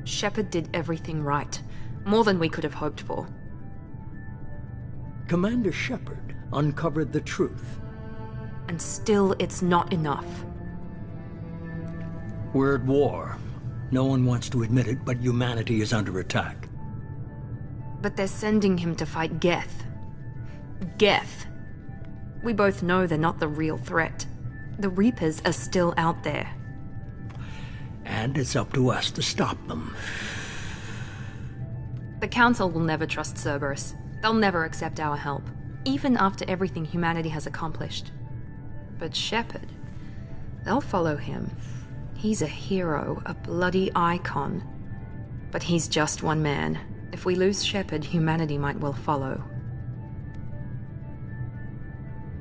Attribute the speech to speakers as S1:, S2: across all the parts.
S1: Shepard did everything right. More than we could have hoped for.
S2: Commander Shepard uncovered the truth.
S1: And still, it's not enough.
S2: We're at war. No one wants to admit it, but humanity is under attack.
S1: But they're sending him to fight Geth. Geth. We both know they're not the real threat. The Reapers are still out there.
S2: And it's up to us to stop them.
S1: The Council will never trust Cerberus. They'll never accept our help, even after everything humanity has accomplished. But Shepard, they'll follow him. He's a hero, a bloody icon. But he's just one man. If we lose Shepard, humanity might well follow.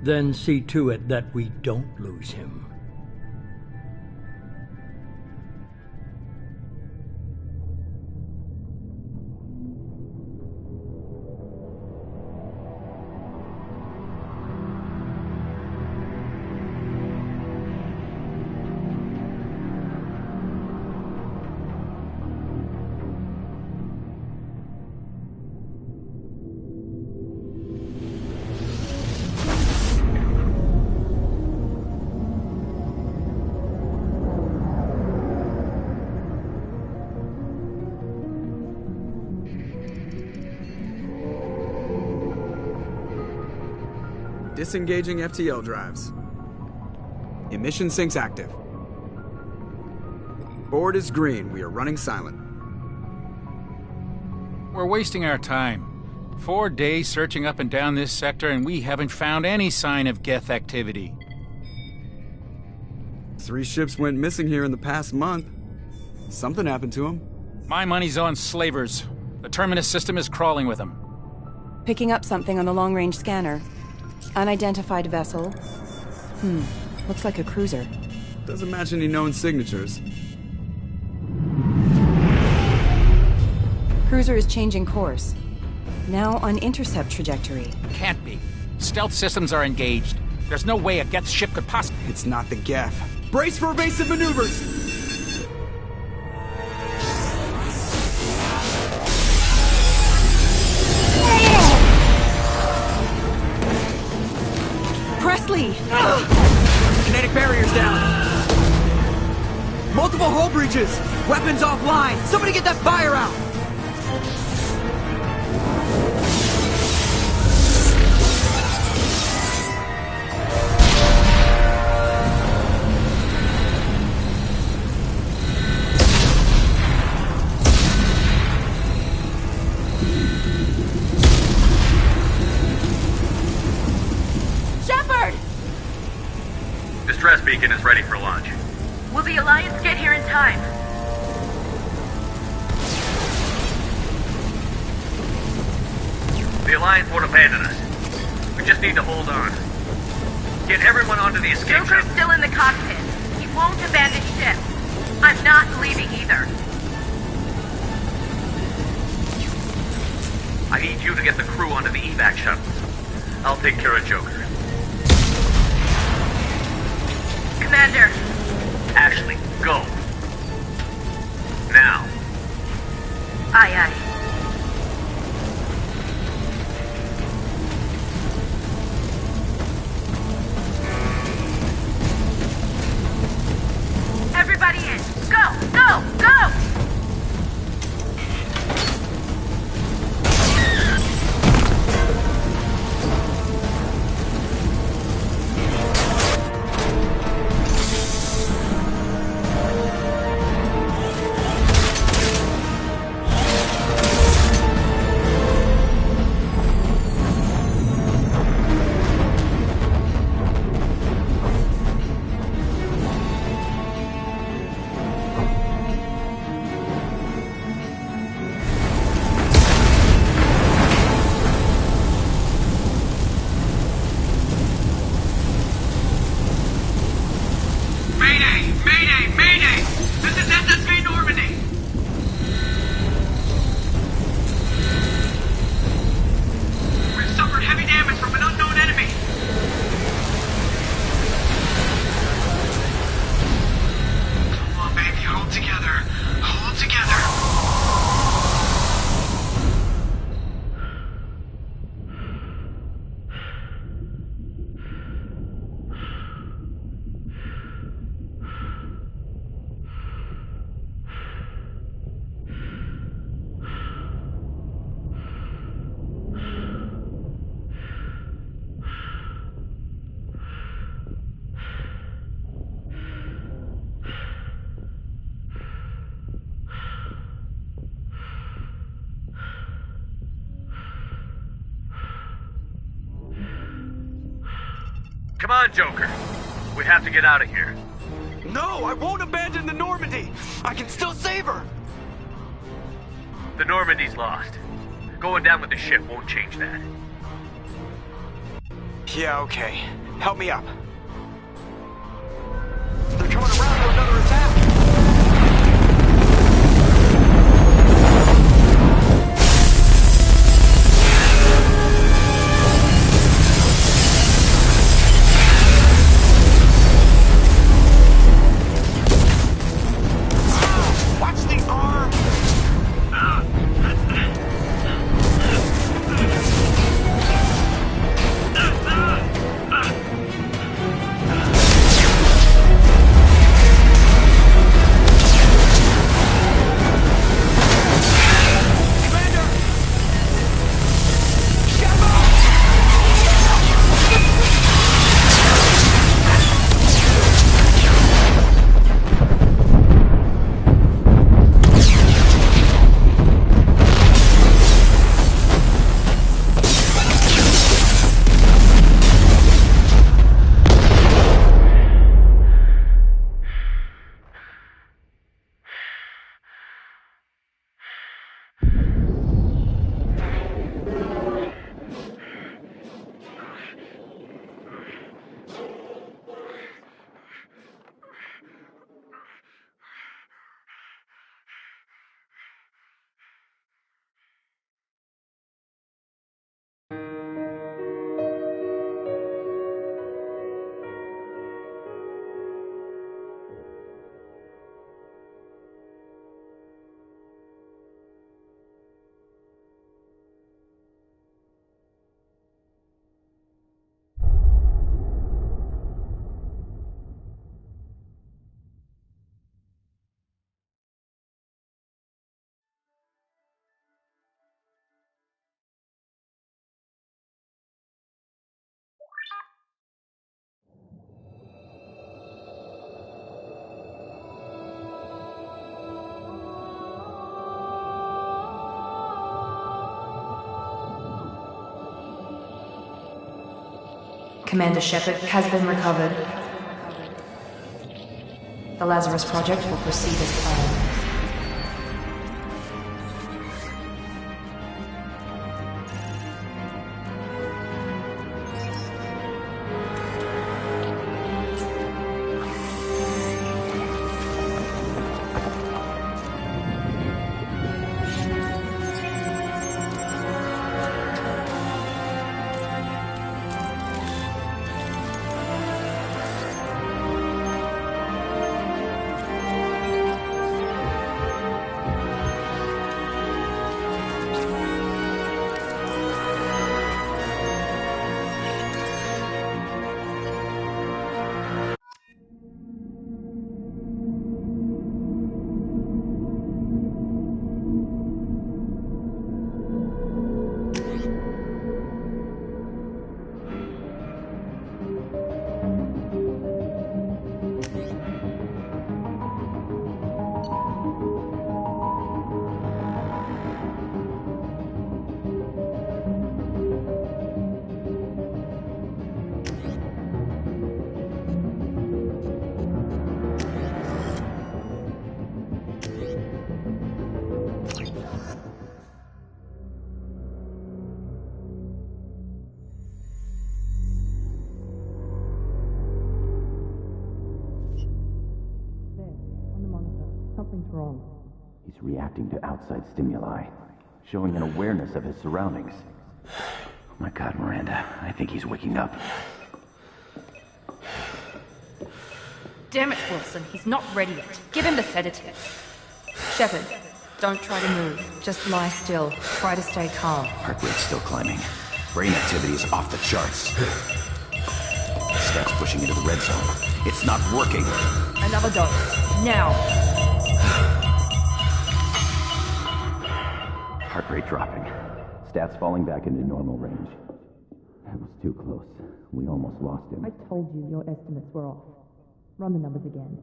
S2: Then see to it that we don't lose him.
S3: Disengaging FTL drives. Emission sinks active. Board is green. We are running silent.
S4: We're wasting our time. 4 days searching up and down this sector, and we haven't found any sign of Geth activity.
S3: 3 ships went missing here in the past month. Something happened to them.
S4: My money's on slavers. The Terminus system is crawling with them.
S5: Picking up something on the long-range scanner. Unidentified vessel. Looks like a cruiser.
S3: Doesn't match any known signatures.
S5: Cruiser is changing course. Now on intercept trajectory.
S4: Can't be. Stealth systems are engaged. There's no way a Geth ship could possibly...
S3: It's not the Geth. Brace for evasive maneuvers!
S5: Presley!
S6: Kinetic barriers down. Multiple hull breaches. Weapons offline. Somebody get that fire out.
S7: Distress beacon is ready for launch.
S8: Will the Alliance get here in time?
S7: The Alliance won't abandon us. We just need to hold on. Get everyone onto the escape
S8: Joker's
S7: shuttle.
S8: still in the cockpit. He won't abandon ship. I'm not leaving either.
S7: I need you to get the crew onto the evac shuttle. I'll take care of Joker.
S8: Commander.
S7: Ashley, go. Now.
S8: Aye, aye. Everybody in. Go, go, go!
S7: Come on, Joker. We have to get out of here.
S6: No, I won't abandon the Normandy. I can still save her.
S7: The Normandy's lost. Going down with the ship won't change that.
S6: Yeah, okay. Help me up. They're coming around for another attack. Watch the arm!
S1: Commander Shepard has been recovered. The Lazarus Project will proceed as planned.
S5: Something's wrong.
S9: He's reacting to outside stimuli, showing an awareness of his surroundings. Oh my God, Miranda, I think he's waking up.
S1: Damn it, Wilson, he's not ready yet. Give him the sedative. Shepard, don't try to move. Just lie still. Try to stay calm.
S9: Heart rate's still climbing. Brain activity is off the charts. Stats pushing into the red zone. It's not working.
S1: Another dose. Now.
S9: Heart rate dropping. Stats falling back into normal range. That was too close. We almost lost him.
S5: I told you your estimates were off. Run the numbers again.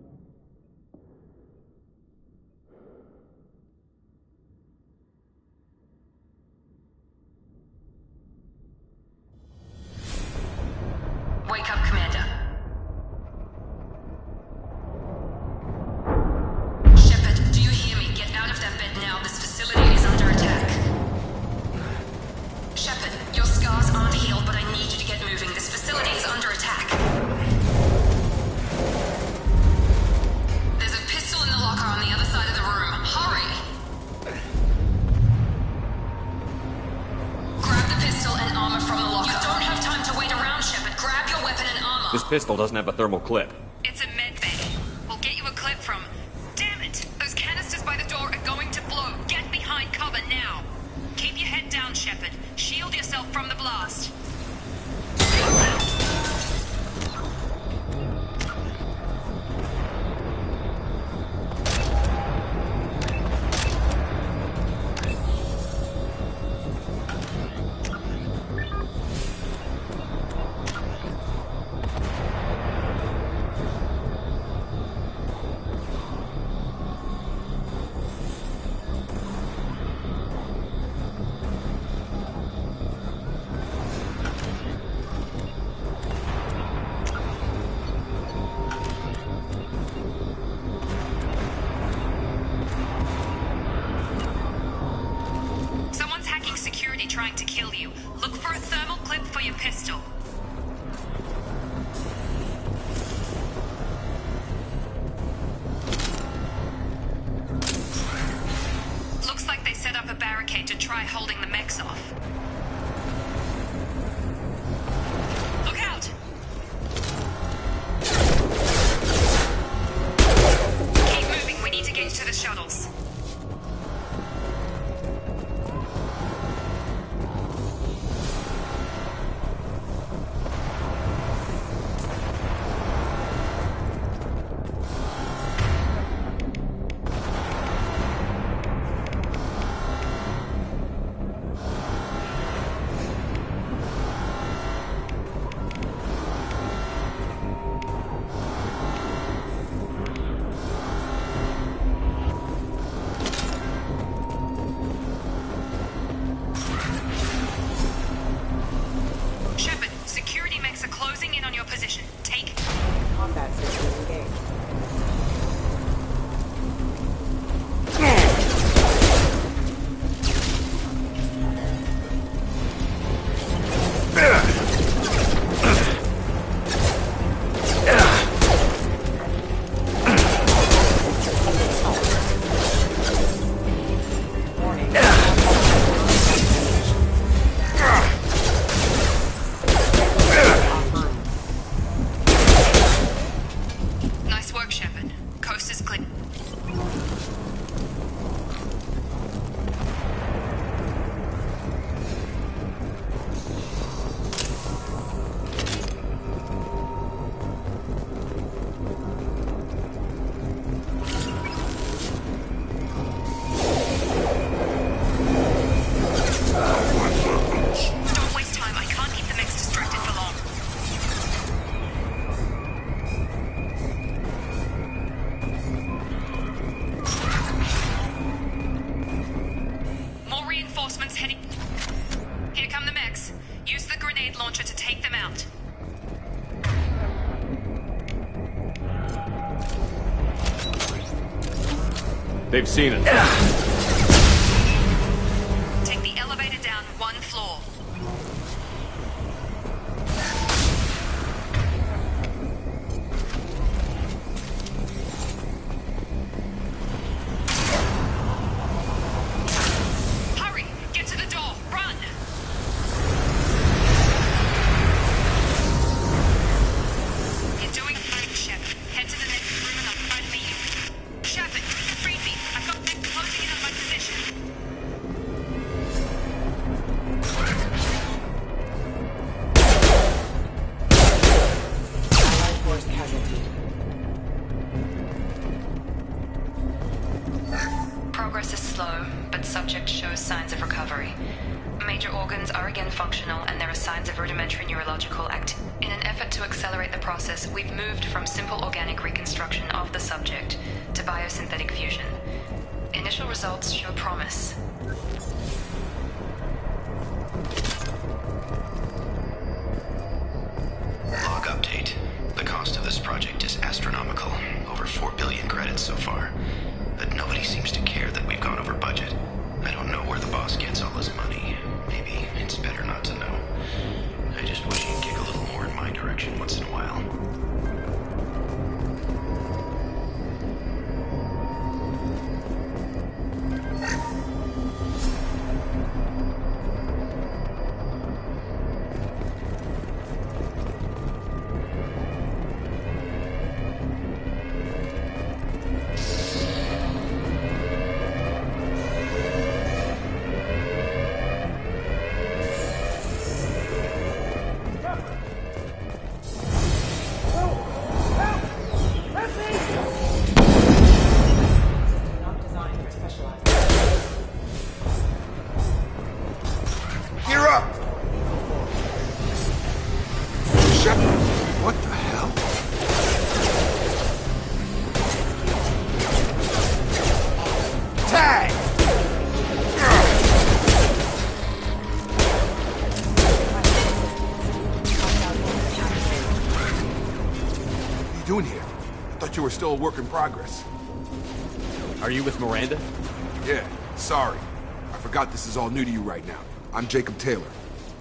S1: Wake up, Commander. that bed now. This facility is under attack. Shepard, your scars aren't healed, but I need you to get moving. This facility is under attack. There's a pistol in the locker on the other side of the room. Hurry! Grab the pistol and armor from the locker. You don't have time to wait around, Shepard. Grab your weapon and armor.
S10: This pistol doesn't have a thermal clip.
S8: It's a med bay. We'll get you a clip from... Damn it! Those canisters by the door are going to blow. Get behind cover now. Keep your head down, Shepard. Shield yourself from the blast. Trying to kill you. Look for a thermal clip for your pistol. Looks like they set up a barricade to try holding the mechs off. Look out! Keep moving. We need to get to the shuttles.
S10: They've seen it.
S8: Take the elevator down one floor. Hurry! Get to the door! Run! You're doing fine, Shepard. Head to the next room and I'll try to meet you. Shepard, read me. I've got men closing in on my position.
S5: Allied force casualty.
S1: Progress is slow, but subject shows signs of recovery. Major organs are again functional, and there are signs of rudimentary neurological activity. In an effort to accelerate the process, we've moved from simple organic reconstruction of the subject to biosynthetic fusion. Initial results show promise.
S11: Log update. The cost of this project is astronomical. Over 4 billion credits so far. But nobody seems to care that we've gone
S12: we're still a work in progress.
S10: Are you with Miranda?
S12: Yeah, sorry. I forgot this is all new to you right now. I'm Jacob Taylor.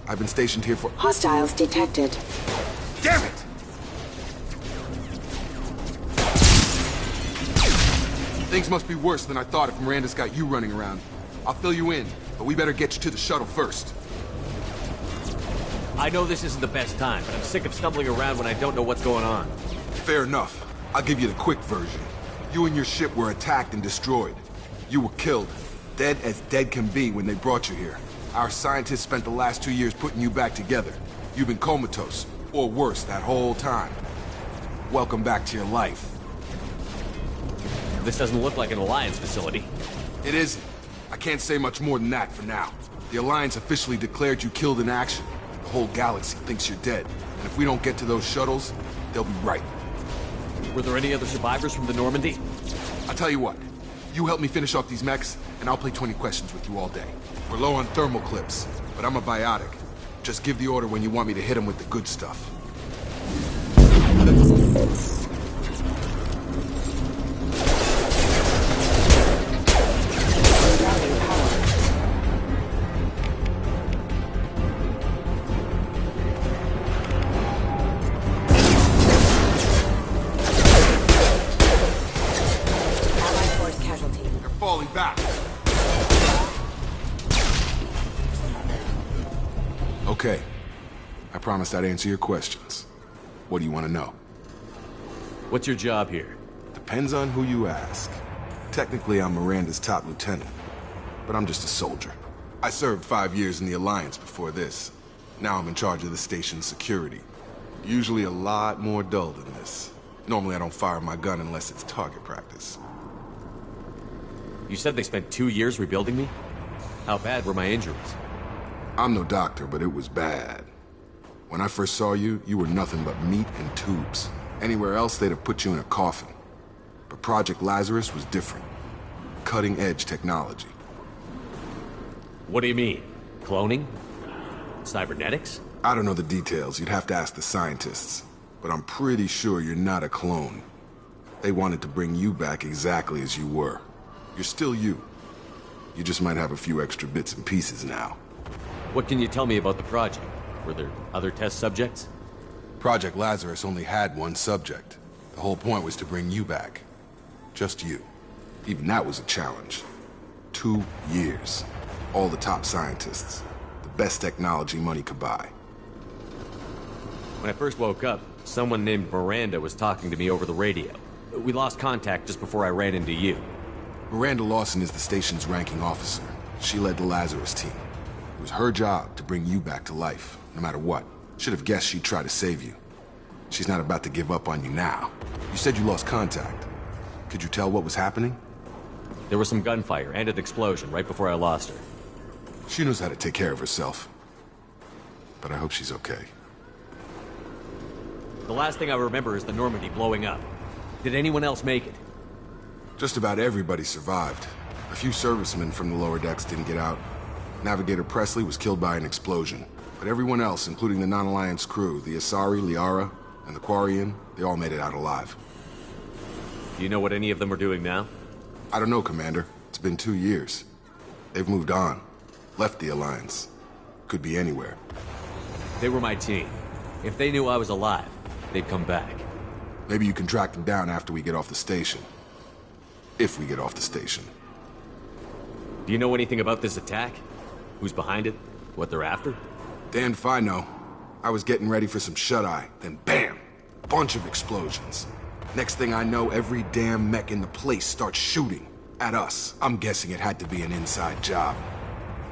S12: I've been stationed here for—
S13: Hostiles detected.
S12: Damn it! Things must be worse than I thought if Miranda's got you running around. I'll fill you in, but we better get you to the shuttle first.
S10: I know this isn't the best time, but I'm sick of stumbling around when I don't know what's going on.
S12: Fair enough. I'll give you the quick version. You and your ship were attacked and destroyed. You were killed. Dead as dead can be when they brought you here. Our scientists spent the last 2 years putting you back together. You've been comatose, or worse, that whole time. Welcome back to your life.
S10: This doesn't look like an Alliance facility.
S12: It isn't. I can't say much more than that for now. The Alliance officially declared you killed in action. The whole galaxy thinks you're dead. And if we don't get to those shuttles, they'll be right.
S10: Were there any other survivors from the Normandy?
S12: I'll tell you what. You help me finish off these mechs, and I'll play 20 questions with you all day. We're low on thermal clips, but I'm a biotic. Just give the order when you want me to hit them with the good stuff. Okay. I promised I'd answer your questions. What do you want to know?
S10: What's your job here?
S12: Depends on who you ask. Technically, I'm Miranda's top lieutenant, but I'm just a soldier. I served 5 years in the Alliance before this. Now I'm in charge of the station's security. Usually a lot more dull than this. Normally I don't fire my gun unless it's target practice.
S10: You said they spent 2 years rebuilding me? How bad were my injuries?
S12: I'm no doctor, but it was bad. When I first saw you, you were nothing but meat and tubes. Anywhere else, they'd have put you in a coffin. But Project Lazarus was different. Cutting-edge technology.
S10: What do you mean? Cloning? Cybernetics?
S12: I don't know the details. You'd have to ask the scientists. But I'm pretty sure you're not a clone. They wanted to bring you back exactly as you were. You're still you. You just might have a few extra bits and pieces now.
S10: What can you tell me about the project? Were there other test subjects?
S12: Project Lazarus only had one subject. The whole point was to bring you back. Just you. Even that was a challenge. 2 years. All the top scientists. The best technology money could buy.
S10: When I first woke up, someone named Miranda was talking to me over the radio. We lost contact just before I ran into you.
S12: Miranda Lawson is the station's ranking officer. She led the Lazarus team. It was her job to bring you back to life, no matter what. Should have guessed she'd try to save you. She's not about to give up on you now. You said you lost contact. Could you tell what was happening?
S10: There was some gunfire and an explosion right before I lost her.
S12: She knows how to take care of herself. But I hope she's okay.
S10: The last thing I remember is the Normandy blowing up. Did anyone else make it?
S12: Just about everybody survived. A few servicemen from the lower decks didn't get out. Navigator Presley was killed by an explosion. But everyone else, including the non-Alliance crew, the Asari, Liara, and the Quarian, they all made it out alive.
S10: Do you know what any of them are doing now?
S12: I don't know, Commander. It's been 2 years. They've moved on. Left the Alliance. Could be anywhere.
S10: They were my team. If they knew I was alive, they'd come back.
S12: Maybe you can track them down after we get off the station. If we get off the station.
S10: Do you know anything about this attack? Who's behind it? What they're after?
S12: Damned if I know. I was getting ready for some shut-eye, then bam! Bunch of explosions. Next thing I know, every damn mech in the place starts shooting at us. I'm guessing it had to be an inside job.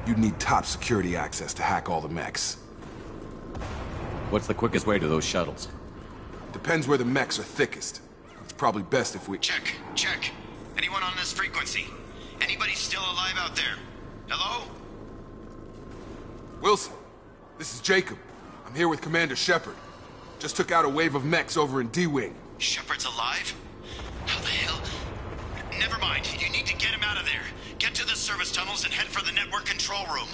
S12: You'd need top security access to hack all the mechs.
S10: What's the quickest way to those shuttles?
S12: Depends where the mechs are thickest. It's probably best if we—
S11: Check. Anyone on this frequency? Anybody still alive out there? Hello?
S12: Wilson, this is Jacob. I'm here with Commander Shepard. Just took out a wave of mechs over in D-Wing.
S11: Shepard's alive? How the hell? Never mind. You need to get him out of there. Get to the service tunnels and head for the network control room.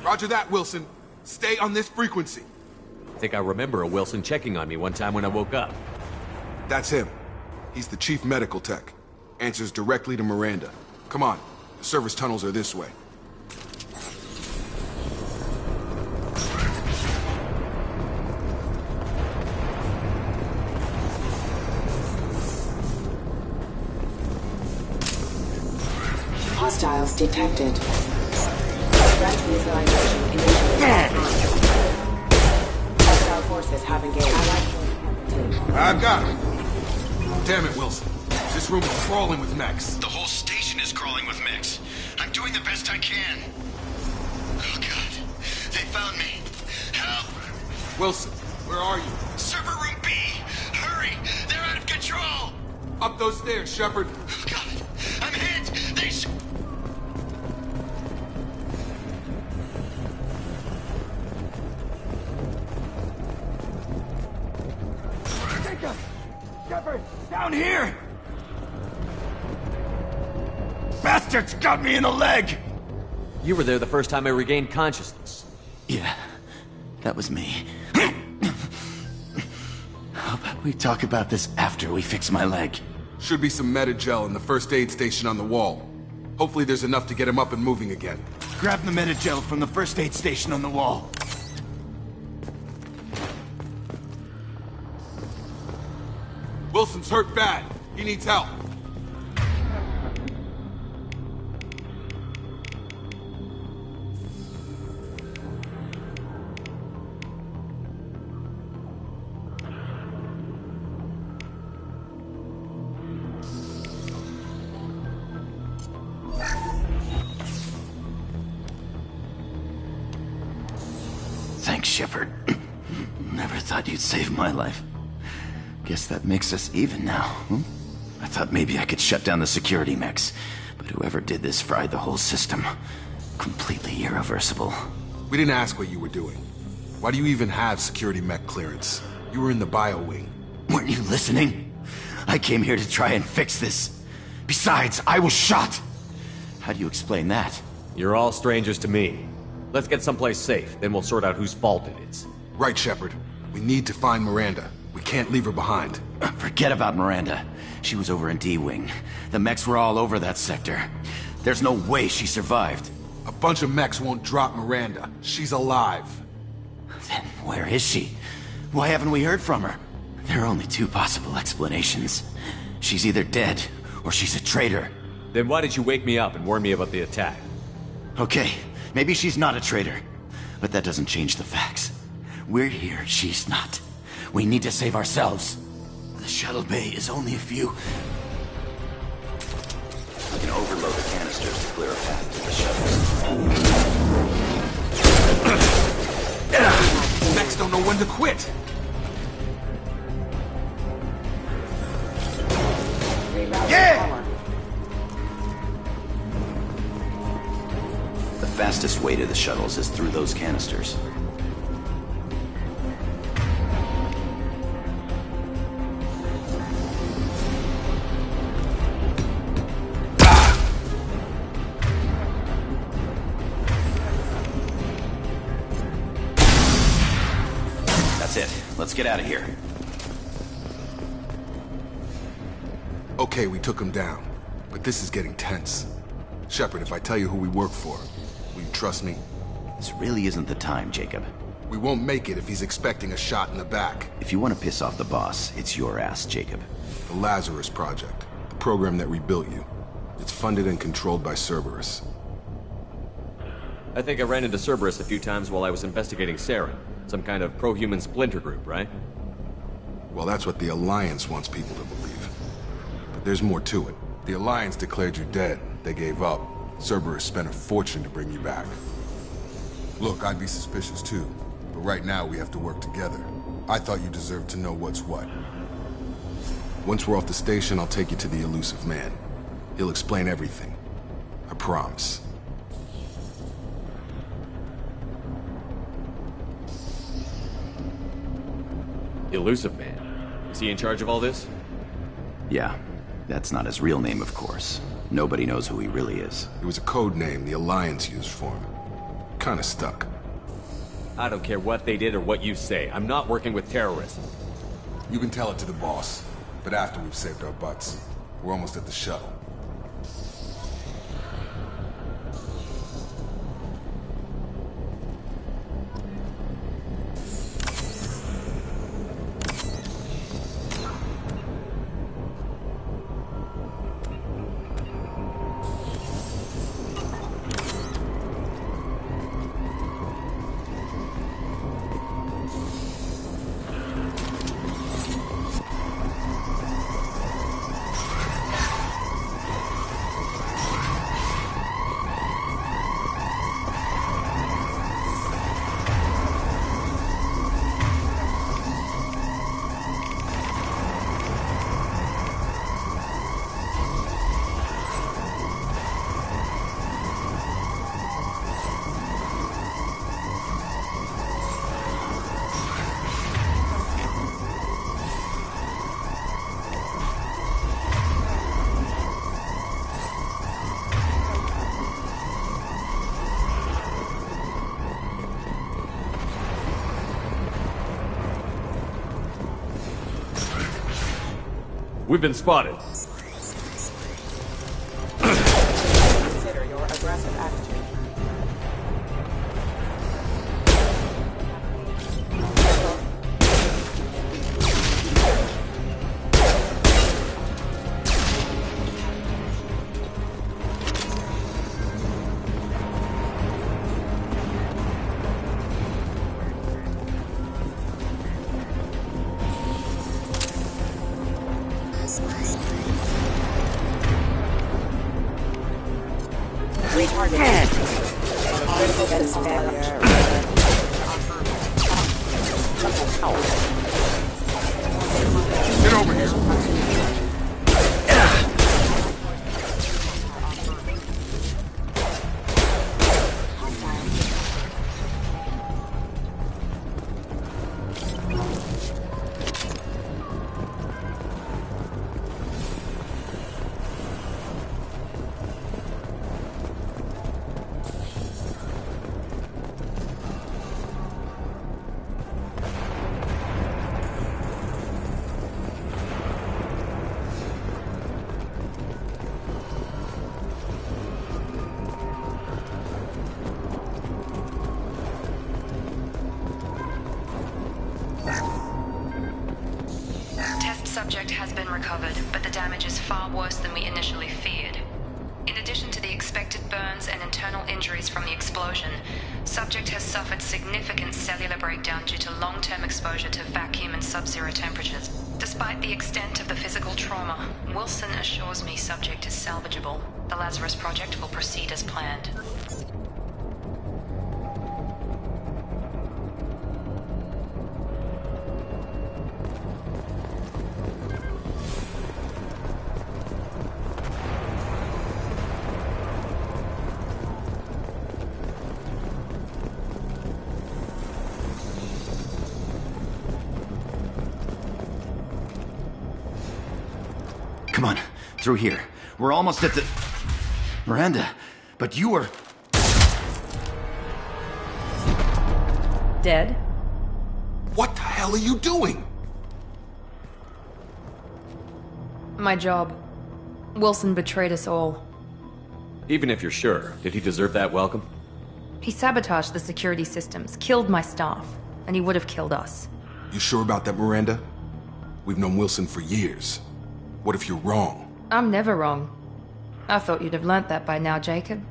S12: Roger that, Wilson. Stay on this frequency.
S10: I think I remember a Wilson checking on me one time when I woke up.
S12: That's him. He's the chief medical tech. Answers directly to Miranda. Come on, the service tunnels are this way.
S13: Hostiles detected. Threat neutralization initiated. Hostile forces have engaged.
S12: I've got him. Damn it, Wilson. This room is crawling with mechs.
S11: The whole station is crawling with mechs. I'm doing the best I can. Oh, God. They found me. Help!
S12: Wilson, where are you?
S11: Server room B! Hurry! They're out of control!
S12: Up those stairs, Shepard.
S11: Oh, God. I'm hit!
S12: Jacob! Shepard! Down here!
S11: Bastards got me in the leg!
S10: You were there the first time I regained consciousness.
S11: Yeah, that was me. How about we talk about this after we fix my leg?
S12: Should be some Medi-gel in the first aid station on the wall. Hopefully there's enough to get him up and moving again.
S11: Grab the Medi-gel from the first aid station on the wall.
S12: Wilson's hurt bad. He needs help.
S11: Thanks, Shepard. Never thought you'd save my life. Guess that makes us even now. I thought maybe I could shut down the security mechs, but whoever did this fried the whole system. Completely irreversible.
S12: We didn't ask what you were doing. Why do you even have security mech clearance? You were in the bio wing.
S11: Weren't you listening? I came here to try and fix this. Besides, I was shot! How do you explain that?
S10: You're all strangers to me. Let's get someplace safe, then we'll sort out whose fault it is.
S12: Right, Shepard. We need to find Miranda. We can't leave her behind.
S11: Forget about Miranda. She was over in D-Wing. The mechs were all over that sector. There's no way she survived.
S12: A bunch of mechs won't drop Miranda. She's alive.
S11: Then where is she? Why haven't we heard from her? There are only two possible explanations. She's either dead, or she's a traitor.
S10: Then why did you wake me up and warn me about the attack?
S11: Okay, maybe she's not a traitor. But that doesn't change the facts. We're here, she's not. We need to save ourselves. The shuttle bay is only a few...
S14: I can overload the canisters to clear a path to the shuttle.
S12: Mechs don't know when to quit.
S11: Yeah!
S14: The fastest way to the shuttles is through those canisters. That's it. Let's get out of here.
S12: Okay, we took him down. But this is getting tense. Shepard, if I tell you who we work for, will you trust me?
S14: This really isn't the time, Jacob.
S12: We won't make it if he's expecting a shot in the back.
S14: If you want to piss off the boss, it's your ass, Jacob.
S12: The Lazarus Project. The program that rebuilt you. It's funded and controlled by Cerberus.
S10: I think I ran into Cerberus a few times while I was investigating Saren. Some kind of pro-human splinter group, right?
S12: Well, that's what the Alliance wants people to believe. But there's more to it. The Alliance declared you dead. They gave up. Cerberus spent a fortune to bring you back. Look, I'd be suspicious too. But right now we have to work together. I thought you deserved to know what's what. Once we're off the station, I'll take you to the Elusive Man. He'll explain everything. I promise.
S10: Elusive Man? Is he in charge of all this?
S14: Yeah. That's not his real name, of course. Nobody knows who he really is.
S12: It was a code name the Alliance used for him. Kinda stuck.
S10: I don't care what they did or what you say. I'm not working with terrorists.
S12: You can tell it to the boss. but after we've saved our butts. We're almost at the shuttle.
S10: We've been spotted.
S13: Consider your aggressive attitude.
S12: Get over here.
S8: Subject has been recovered, but the damage is far worse than we initially feared. In addition to the expected burns and internal injuries from the explosion, subject has suffered significant cellular breakdown due to long-term exposure to vacuum and sub-zero temperatures. Despite the extent of the physical trauma, Wilson assures me subject is salvageable. The Lazarus Project will proceed as planned.
S11: Come on, through here. We're almost at the... Miranda, but you were...
S5: Dead?
S12: What the hell are you doing?
S1: My job. Wilson betrayed us all.
S10: Even if you're sure, did he deserve that welcome?
S1: He sabotaged the security systems, killed my staff, and he would have killed us.
S12: You sure about that, Miranda? We've known Wilson for years. What if you're wrong?
S1: I'm never wrong. I thought you'd have learnt that by now, Jacob.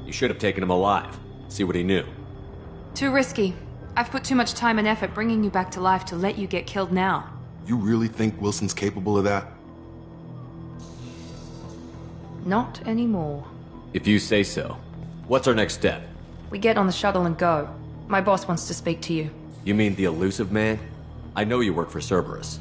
S10: You should have taken him alive. See what he knew.
S1: Too risky. I've put too much time and effort bringing you back to life to let you get killed now.
S12: You really think Wilson's capable of that?
S1: Not anymore.
S10: If you say so. What's our next step?
S1: We get on the shuttle and go. My boss wants to speak to you.
S10: You mean the elusive man? I know you work for Cerberus.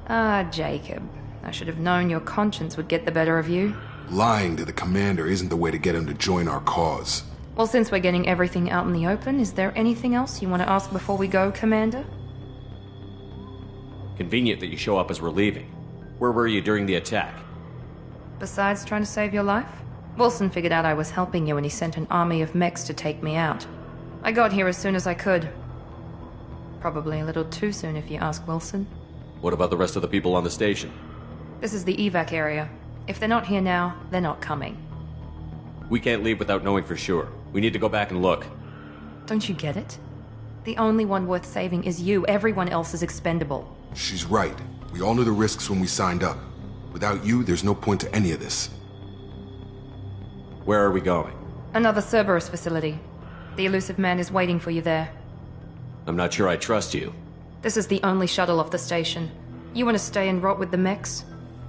S1: Ah, Jacob. I should have known your conscience would get the better of you.
S12: Lying to the commander isn't the way to get him to join our cause.
S1: Well, since we're getting everything out in the open, is there anything else you want to ask before we go, Commander?
S10: Convenient that you show up as we're leaving. Where were you during the attack?
S1: Besides trying to save your life? Wilson figured out I was helping you and he sent an army of mechs to take me out. I got here as soon as I could. Probably a little too soon if you ask Wilson.
S10: What about the rest of the people on the station?
S1: This is the evac area. If they're not here now, they're not coming.
S10: We can't leave without knowing for sure. We need to go back and look.
S1: Don't you get it? The only one worth saving is you. Everyone else is expendable.
S12: She's right. We all knew the risks when we signed up. Without you, there's no point to any of this.
S10: Where are we going?
S1: Another Cerberus facility. The Elusive Man is waiting for you there.
S10: I'm not sure I trust you.
S1: This is the only shuttle off the station. You want to stay and rot with the mechs?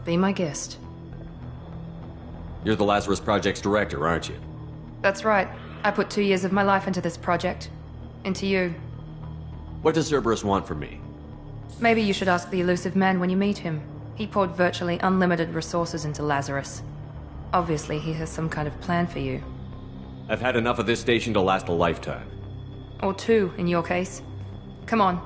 S1: Be my guest.
S10: You're the Lazarus Project's director, aren't you?
S1: That's right. I put 2 years of my life into this project. Into you.
S10: What does Cerberus want from me?
S1: Maybe you should ask the Elusive Man when you meet him. He poured virtually unlimited resources into Lazarus. Obviously, he has some kind of plan for you.
S10: I've had enough of this station to last a lifetime.
S1: Or 2, in your case. Come on.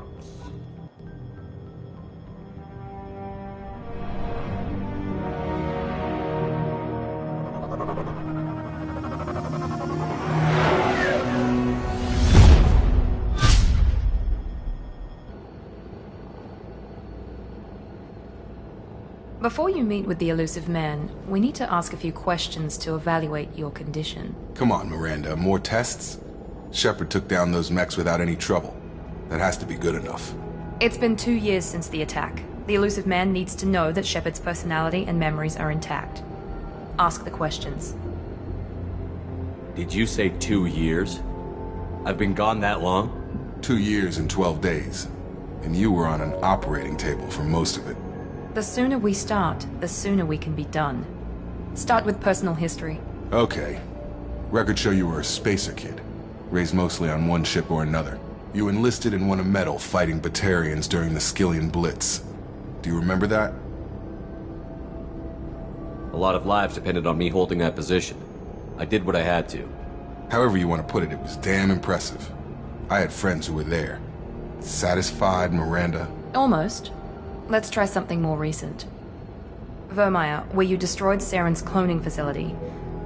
S1: Before you meet with the Elusive Man, we need to ask a few questions to evaluate your condition.
S12: Come on, Miranda. More tests? Shepard took down those mechs without any trouble. That has to be good enough.
S1: It's been 2 years since the attack. The Elusive Man needs to know that Shepard's personality and memories are intact. Ask the questions.
S10: Did you say 2 years? I've been gone that long?
S12: 2 years and 12 days. And you were on an operating table for most of it.
S1: The sooner we start, the sooner we can be done. Start with personal history.
S12: Okay. Records show you were a spacer kid. Raised mostly on one ship or another. You enlisted and won a medal fighting Batarians during the Skillian Blitz. Do you remember that?
S10: A lot of lives depended on me holding that position. I did what I had to.
S12: However you want to put it, it was damn impressive. I had friends who were there. Satisfied, Miranda?
S1: Almost. Let's try something more recent. Vermeer, where you destroyed Saren's cloning facility.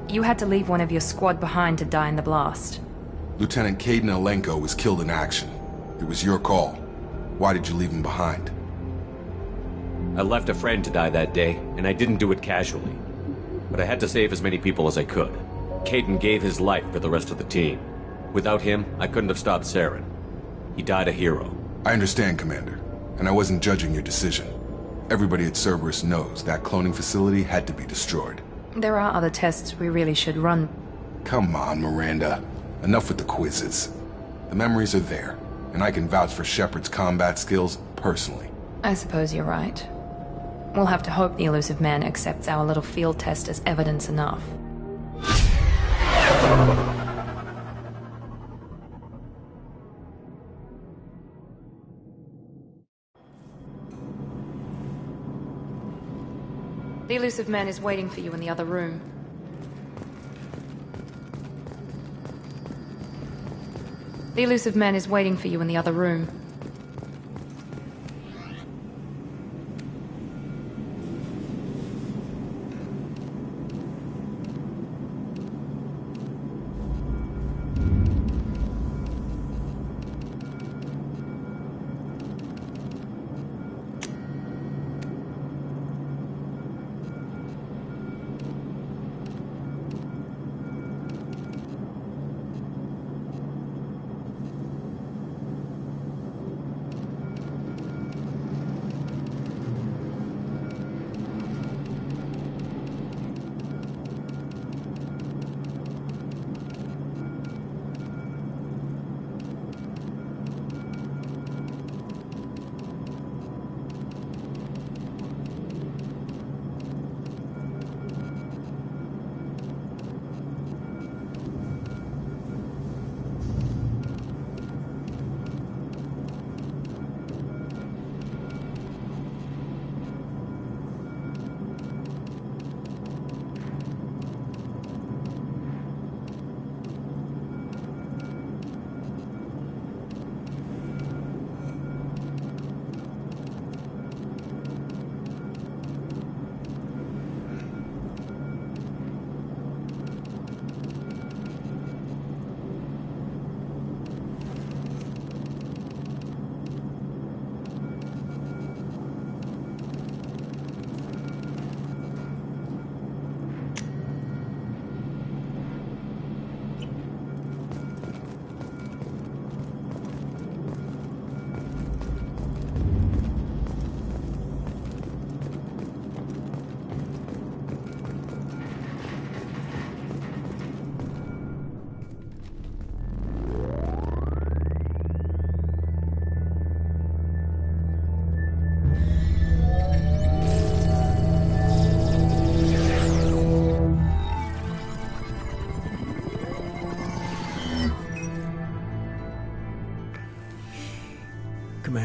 S1: You had to leave one of your squad behind to die in the blast.
S12: Lieutenant Kaidan Alenko was killed in action. It was your call. Why did you leave him behind?
S10: I left a friend to die that day, and I didn't do it casually. But I had to save as many people as I could. Kaidan gave his life for the rest of the team. Without him, I couldn't have stopped Saren. He died a hero.
S12: I understand, Commander. And I wasn't judging your decision. Everybody at Cerberus knows that cloning facility had to be destroyed.
S1: There are other tests we really should run.
S12: Come on, Miranda. Enough with the quizzes. The memories are there, and I can vouch for Shepard's combat skills personally.
S1: I suppose you're right. We'll have to hope the Elusive Man accepts our little field test as evidence enough. The Elusive Man is waiting for you in the other room. The Elusive Man is waiting for you in the other room.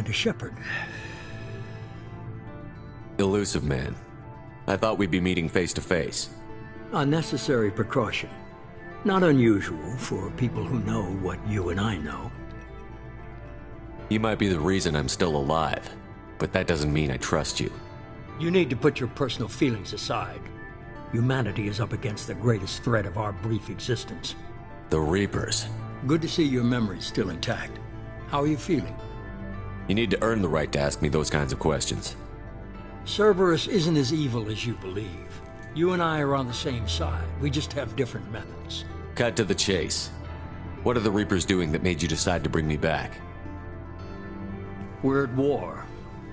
S2: Miranda Shepard.
S10: Elusive man. I thought we'd be meeting face to face.
S2: A necessary precaution. Not unusual for people who know what you and I know.
S10: You might be the reason I'm still alive, but that doesn't mean I trust you.
S2: You need to put your personal feelings aside. Humanity is up against the greatest threat of our brief existence.
S10: The Reapers.
S2: Good to see your memory's still intact. How are you feeling?
S10: You need to earn the right to ask me those kinds of questions.
S2: Cerberus isn't as evil as you believe. You and I are on the same side. We just have different methods.
S10: Cut to the chase. What are the Reapers doing that made you decide to bring me back?
S2: We're at war.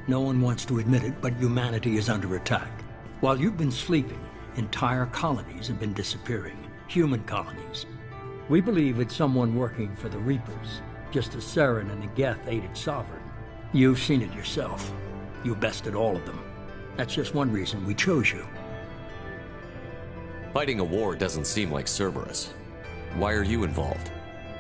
S2: No one wants to admit it, but humanity is under attack. While you've been sleeping, entire colonies have been disappearing. Human colonies. We believe it's someone working for the Reapers, just as Saren and the Geth aided Sovereign. You've seen it yourself. You bested all of them. That's just one reason we chose you.
S10: Fighting a war doesn't seem like Cerberus. Why are you involved?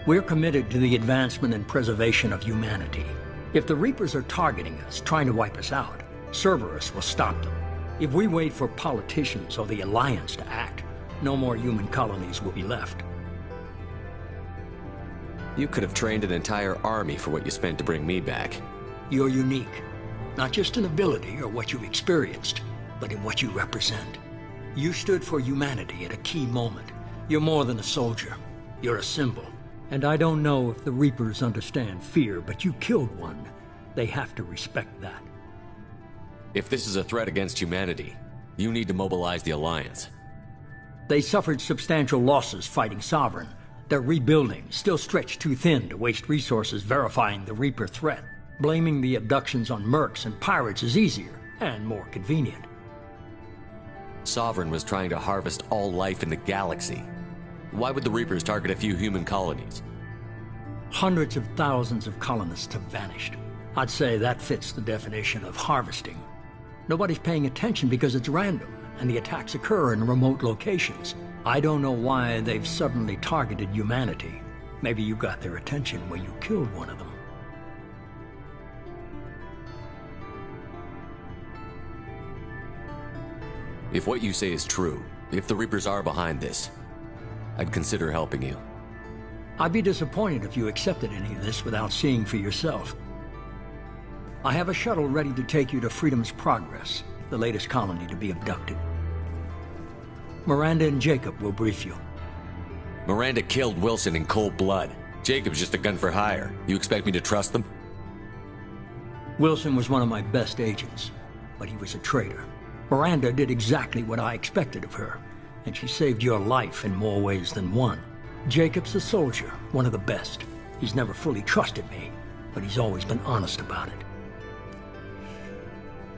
S2: We're committed to the advancement and preservation of humanity. If the Reapers are targeting us, trying to wipe us out, Cerberus will stop them. If we wait for politicians or the Alliance to act, no more human colonies will be left.
S10: You could have trained an entire army for what you spent to bring me back.
S2: You're unique. Not just in ability or what you've experienced, but in what you represent. You stood for humanity at a key moment. You're more than a soldier. You're a symbol. And I don't know if the Reapers understand fear, but you killed one. They have to respect that.
S10: If this is a threat against humanity, you need to mobilize the Alliance.
S2: They suffered substantial losses fighting Sovereign. They're rebuilding, still stretched too thin to waste resources verifying the Reaper threat. Blaming the abductions on mercs and pirates is easier, and more convenient.
S10: Sovereign was trying to harvest all life in the galaxy. Why would the Reapers target a few human colonies?
S2: Hundreds of thousands of colonists have vanished. I'd say that fits the definition of harvesting. Nobody's paying attention because it's random, and the attacks occur in remote locations. I don't know why they've suddenly targeted humanity. Maybe you got their attention when you killed one of them.
S10: If what you say is true, if the Reapers are behind this, I'd consider helping you.
S2: I'd be disappointed if you accepted any of this without seeing for yourself. I have a shuttle ready to take you to Freedom's Progress, the latest colony to be abducted. Miranda and Jacob will brief you.
S10: Miranda killed Wilson in cold blood. Jacob's just a gun for hire. You expect me to trust them?
S2: Wilson was one of my best agents, but he was a traitor. Miranda did exactly what I expected of her, and she saved your life in more ways than one. Jacob's a soldier, one of the best. He's never fully trusted me, but he's always been honest about it.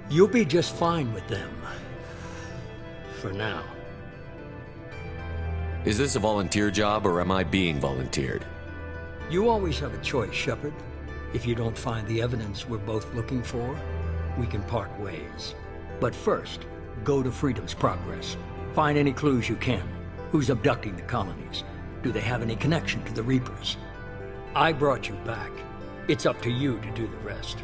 S2: You'll be just fine with them. For now.
S10: Is this a volunteer job, or am I being volunteered?
S2: You always have a choice, Shepard. If you don't find the evidence we're both looking for, we can part ways. But first, go to Freedom's Progress. Find any clues you can. Who's abducting the colonies? Do they have any connection to the Reapers? I brought you back. It's up to you to do the rest.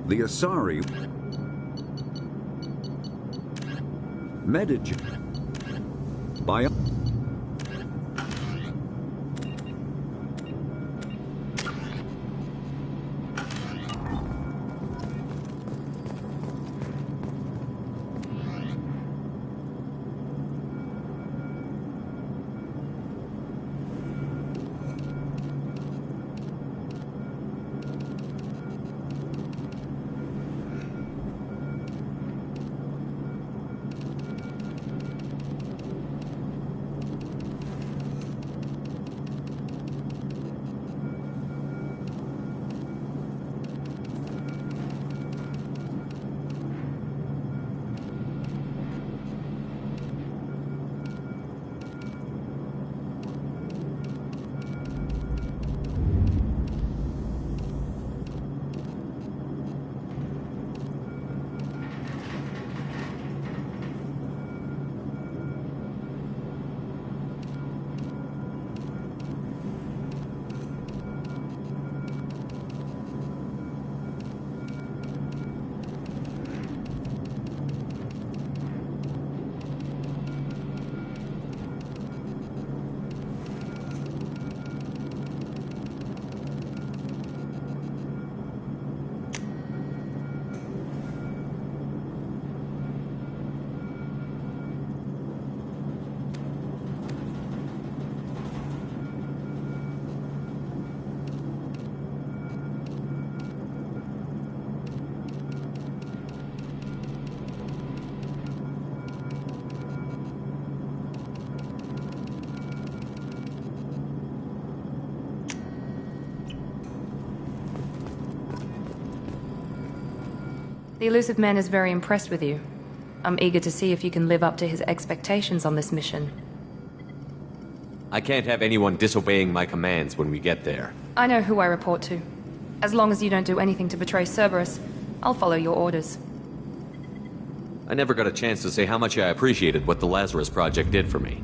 S15: The Asari... Medici... Bio...
S1: The Illusive Man is very impressed with you. I'm eager to see if you can live up to his expectations on this mission.
S10: I can't have anyone disobeying my commands when we get there.
S1: I know who I report to. As long as you don't do anything to betray Cerberus, I'll follow your orders.
S10: I never got a chance to say how much I appreciated what the Lazarus Project did for me.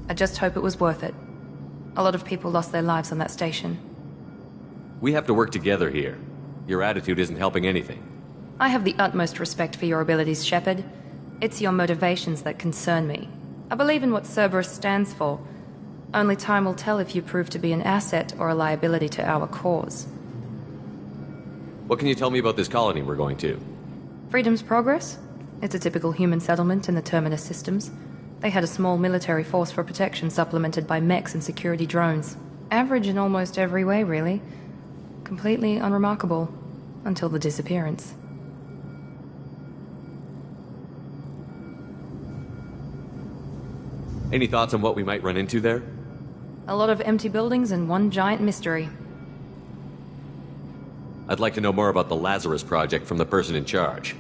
S1: I just hope it was worth it. A lot of people lost their lives on that station.
S10: We have to work together here. Your attitude isn't helping anything.
S1: I have the utmost respect for your abilities, Shepard. It's your motivations that concern me. I believe in what Cerberus stands for. Only time will tell if you prove to be an asset or a liability to our cause.
S10: What can you tell me about this colony we're going to?
S1: Freedom's Progress? It's a typical human settlement in the Terminus systems. They had a small military force for protection supplemented by mechs and security drones. Average in almost every way, really. Completely unremarkable. Until the disappearance.
S10: Any thoughts on what we might run into there?
S1: A lot of empty buildings and one giant mystery.
S10: I'd like to know more about the Lazarus Project from the person in charge.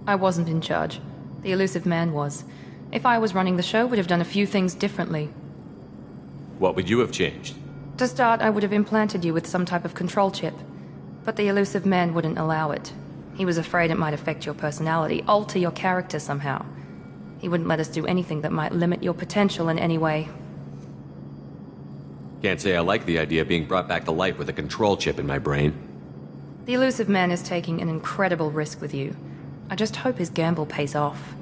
S1: I wasn't in charge. The Illusive Man was. If I was running the show, would have done a few things differently.
S10: What would you have changed?
S1: To start, I would have implanted you with some type of control chip. But the Illusive Man wouldn't allow it. He was afraid it might affect your personality, alter your character somehow. He wouldn't let us do anything that might limit your potential in any way.
S10: Can't say I like the idea of being brought back to life with a control chip in my brain.
S1: The Illusive Man is taking an incredible risk with you. I just hope his gamble pays off.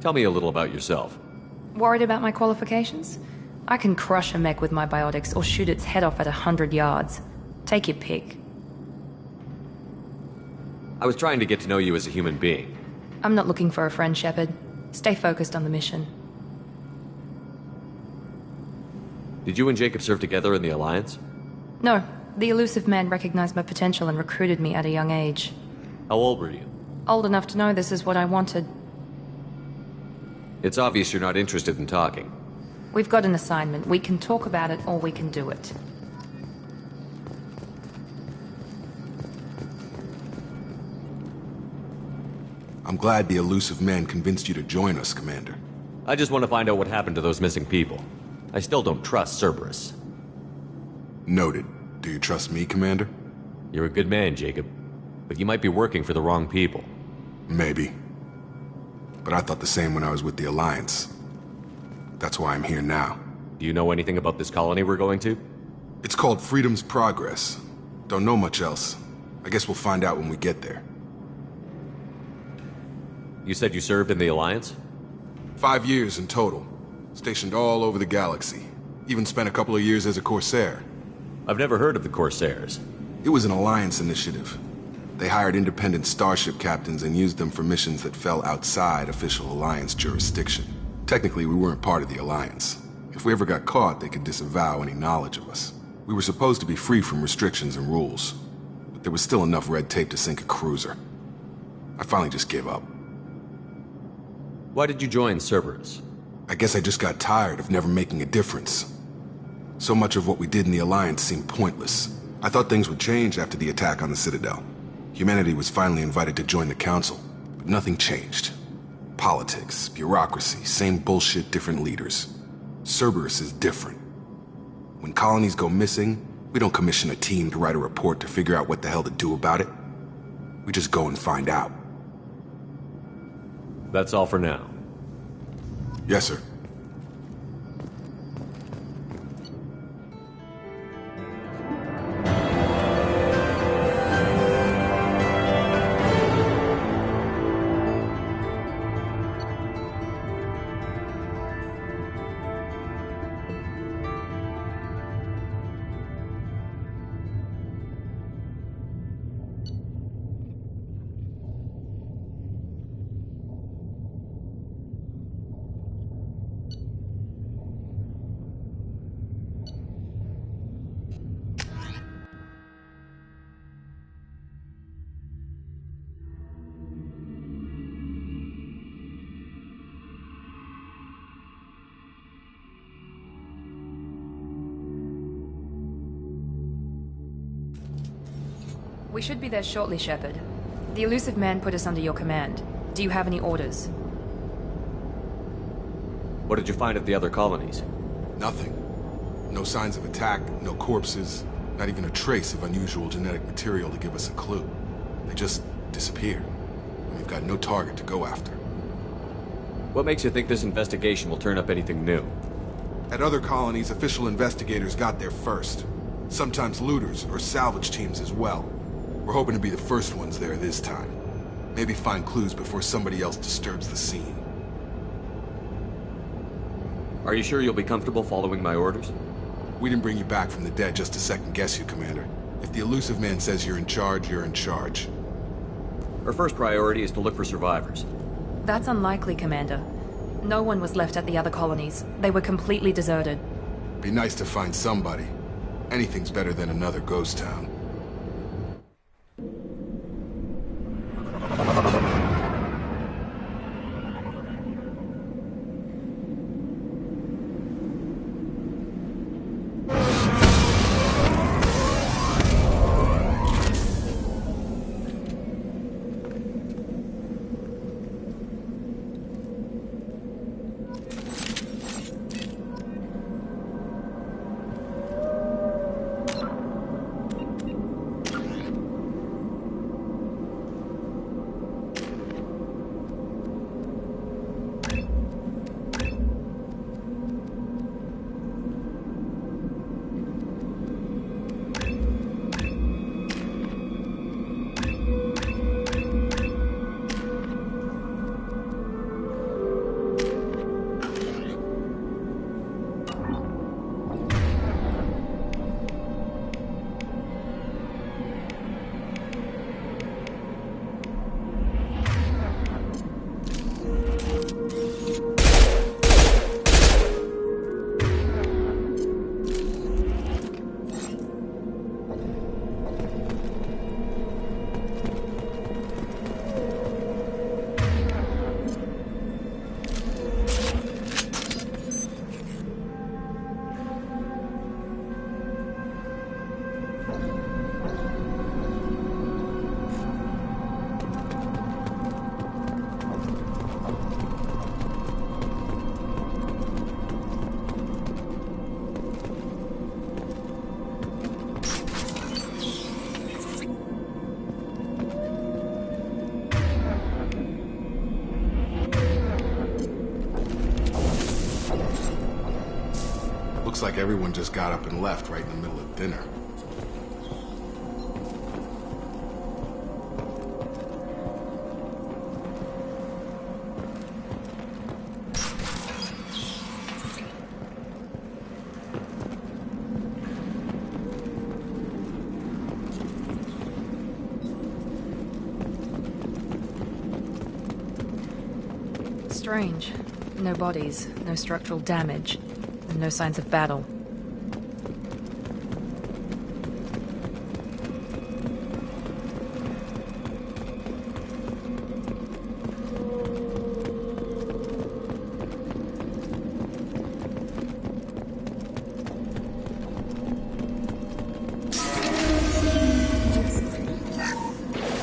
S10: Tell me a little about yourself.
S1: Worried about my qualifications? I can crush a mech with my biotics or shoot its head off at 100 yards. Take your pick.
S10: I was trying to get to know you as a human being.
S1: I'm not looking for a friend, Shepard. Stay focused on the mission.
S10: Did you and Jacob serve together in the Alliance?
S1: No. The Illusive Man recognized my potential and recruited me at a young age.
S10: How old were you?
S1: Old enough to know this is what I wanted.
S10: It's obvious you're not interested in talking.
S1: We've got an assignment. We can talk about it or we can do it.
S12: I'm glad the Illusive Man convinced you to join us, Commander.
S10: I just want to find out what happened to those missing people. I still don't trust Cerberus.
S12: Noted. Do you trust me, Commander?
S10: You're a good man, Jacob. But you might be working for the wrong people.
S12: Maybe. But I thought the same when I was with the Alliance. That's why I'm here now.
S10: Do you know anything about this colony we're going to?
S12: It's called Freedom's Progress. Don't know much else. I guess we'll find out when we get there.
S10: You said you served in the Alliance?
S12: 5 years in total. Stationed all over the galaxy. Even spent a couple of years as a Corsair.
S10: I've never heard of the Corsairs.
S12: It was an Alliance initiative. They hired independent starship captains and used them for missions that fell outside official Alliance jurisdiction. Technically, we weren't part of the Alliance. If we ever got caught, they could disavow any knowledge of us. We were supposed to be free from restrictions and rules, but there was still enough red tape to sink a cruiser. I finally just gave up.
S10: Why did you join Cerberus?
S12: I guess I just got tired of never making a difference. So much of what we did in the Alliance seemed pointless. I thought things would change after the attack on the Citadel. Humanity was finally invited to join the Council, but nothing changed. Politics, bureaucracy, same bullshit, different leaders. Cerberus is different. When colonies go missing, we don't commission a team to write a report to figure out what the hell to do about it. We just go and find out.
S10: That's all for now.
S12: Yes, sir.
S1: We should be there shortly, Shepard. The Illusive Man put us under your command. Do you have any orders?
S10: What did you find at the other colonies?
S12: Nothing. No signs of attack, no corpses, not even a trace of unusual genetic material to give us a clue. They just disappeared. And we've got no target to go after.
S10: What makes you think this investigation will turn up anything new?
S12: At other colonies, official investigators got there first. Sometimes looters or salvage teams as well. We're hoping to be the first ones there this time. Maybe find clues before somebody else disturbs the scene.
S10: Are you sure you'll be comfortable following my orders?
S12: We didn't bring you back from the dead just to second guess you, Commander. If the Illusive Man says you're in charge, you're in charge.
S10: Our first priority is to look for survivors.
S1: That's unlikely, Commander. No one was left at the other colonies. They were completely deserted.
S12: Be nice to find somebody. Anything's better than another ghost town. Looks like everyone just got up and left right in the middle of dinner.
S1: Strange. No bodies, no structural damage, and no signs of battle.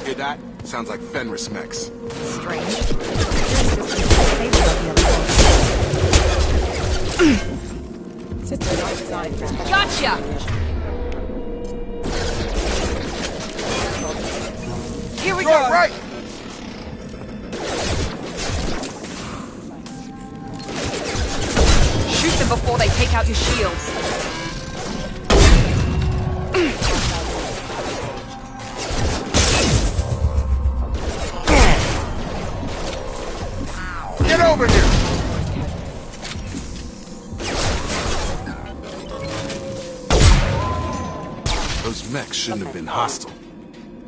S12: Hear that? Sounds like Fenris mechs.
S1: Gotcha! Here we go!
S12: Right!
S1: Shoot them before they take out your shields.
S12: Get over here! Those mechs shouldn't have been hostile.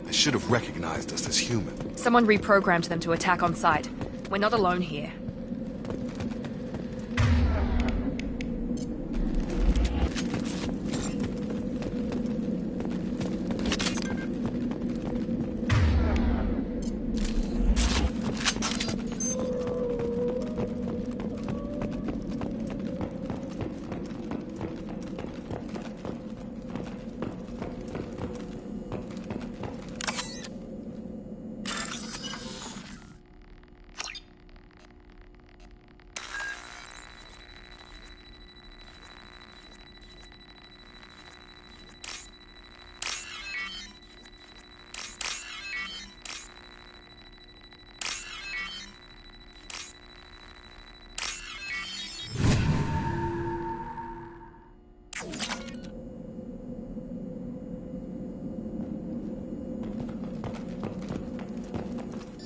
S12: They should have recognized us as human.
S1: Someone reprogrammed them to attack on sight. We're not alone here.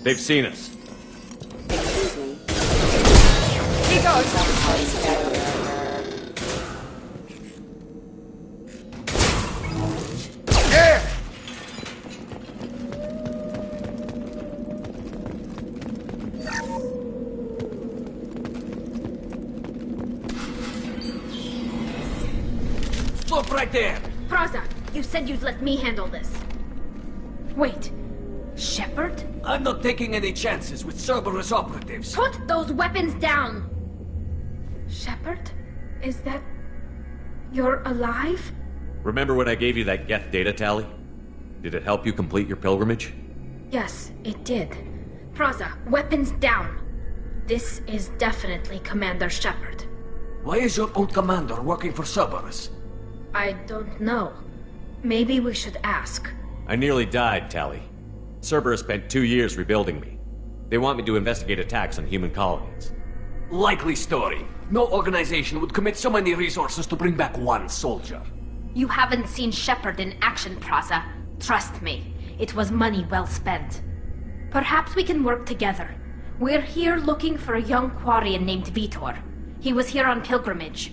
S10: They've seen us.
S13: Excuse me.
S1: He goes!
S12: Yeah!
S6: Stop right there!
S16: Praza, you said you'd let me handle this. Wait. Shepard?
S6: I'm not taking any chances with Cerberus operatives.
S16: Put those weapons down! Shepard? Is that... you're alive?
S10: Remember when I gave you that Geth data tally? Did it help you complete your pilgrimage?
S16: Yes, it did. Praza, weapons down! This is definitely Commander Shepard.
S6: Why is your old commander working for Cerberus?
S16: I don't know. Maybe we should ask.
S10: I nearly died, Tally. Cerberus spent 2 years rebuilding me. They want me to investigate attacks on human colonies.
S6: Likely story. No organization would commit so many resources to bring back one soldier.
S16: You haven't seen Shepard in action, Praza. Trust me, it was money well spent. Perhaps we can work together. We're here looking for a young Quarian named Vitor. He was here on pilgrimage.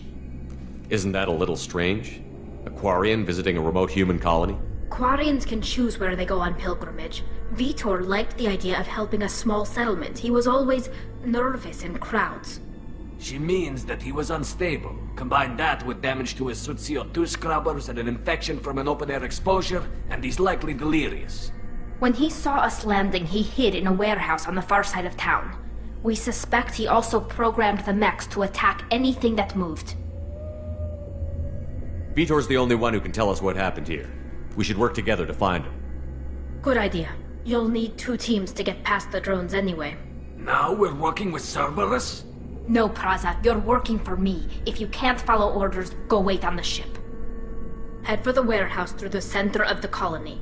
S10: Isn't that a little strange? A Quarian visiting a remote human colony?
S16: Quarians can choose where they go on pilgrimage. Vitor liked the idea of helping a small settlement. He was always nervous in crowds.
S6: She means that he was unstable. Combine that with damage to his CO2 scrubbers and an infection from an open-air exposure, and he's likely delirious.
S16: When he saw us landing, he hid in a warehouse on the far side of town. We suspect he also programmed the mechs to attack anything that moved.
S10: Vitor's the only one who can tell us what happened here. We should work together to find him.
S16: Good idea. You'll need 2 teams to get past the drones anyway.
S6: Now we're working with Cerberus?
S16: No, Praza, you're working for me. If you can't follow orders, go wait on the ship. Head for the warehouse through the center of the colony.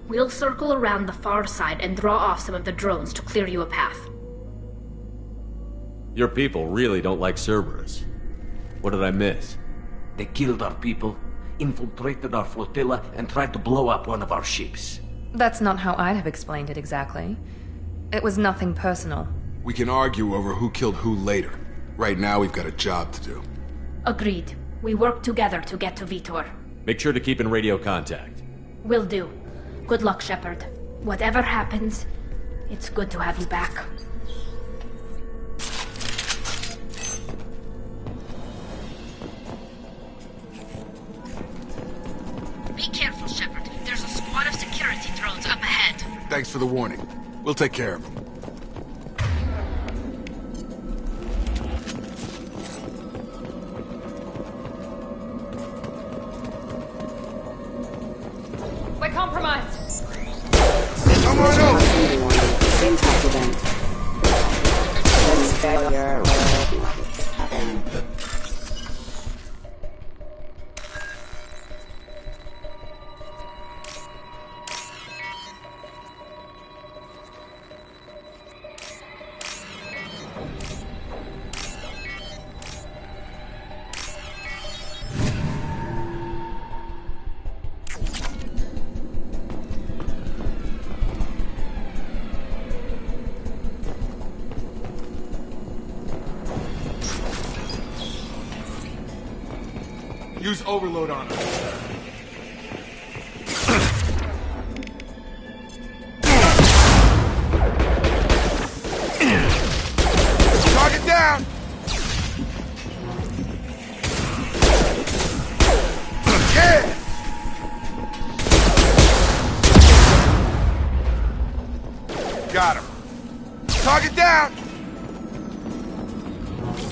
S16: We'll circle around the far side and draw off some of the drones to clear you a path.
S10: Your people really don't like Cerberus. What did I miss?
S6: They killed our people, infiltrated our flotilla, and tried to blow up one of our ships.
S1: That's not how I'd have explained it exactly. It was nothing personal.
S12: We can argue over who killed who later. Right now, we've got a job to do.
S16: Agreed. We work together to get to Vitor.
S10: Make sure to keep in radio contact.
S16: Will do. Good luck, Shepard. Whatever happens, it's good to have you back.
S12: Thanks for the warning. We'll take care of him.
S1: We're compromised.
S12: Come on over.
S13: Impact event. Let's go your way.
S12: Use overload on him. Target down! Yeah! Got him. Target down!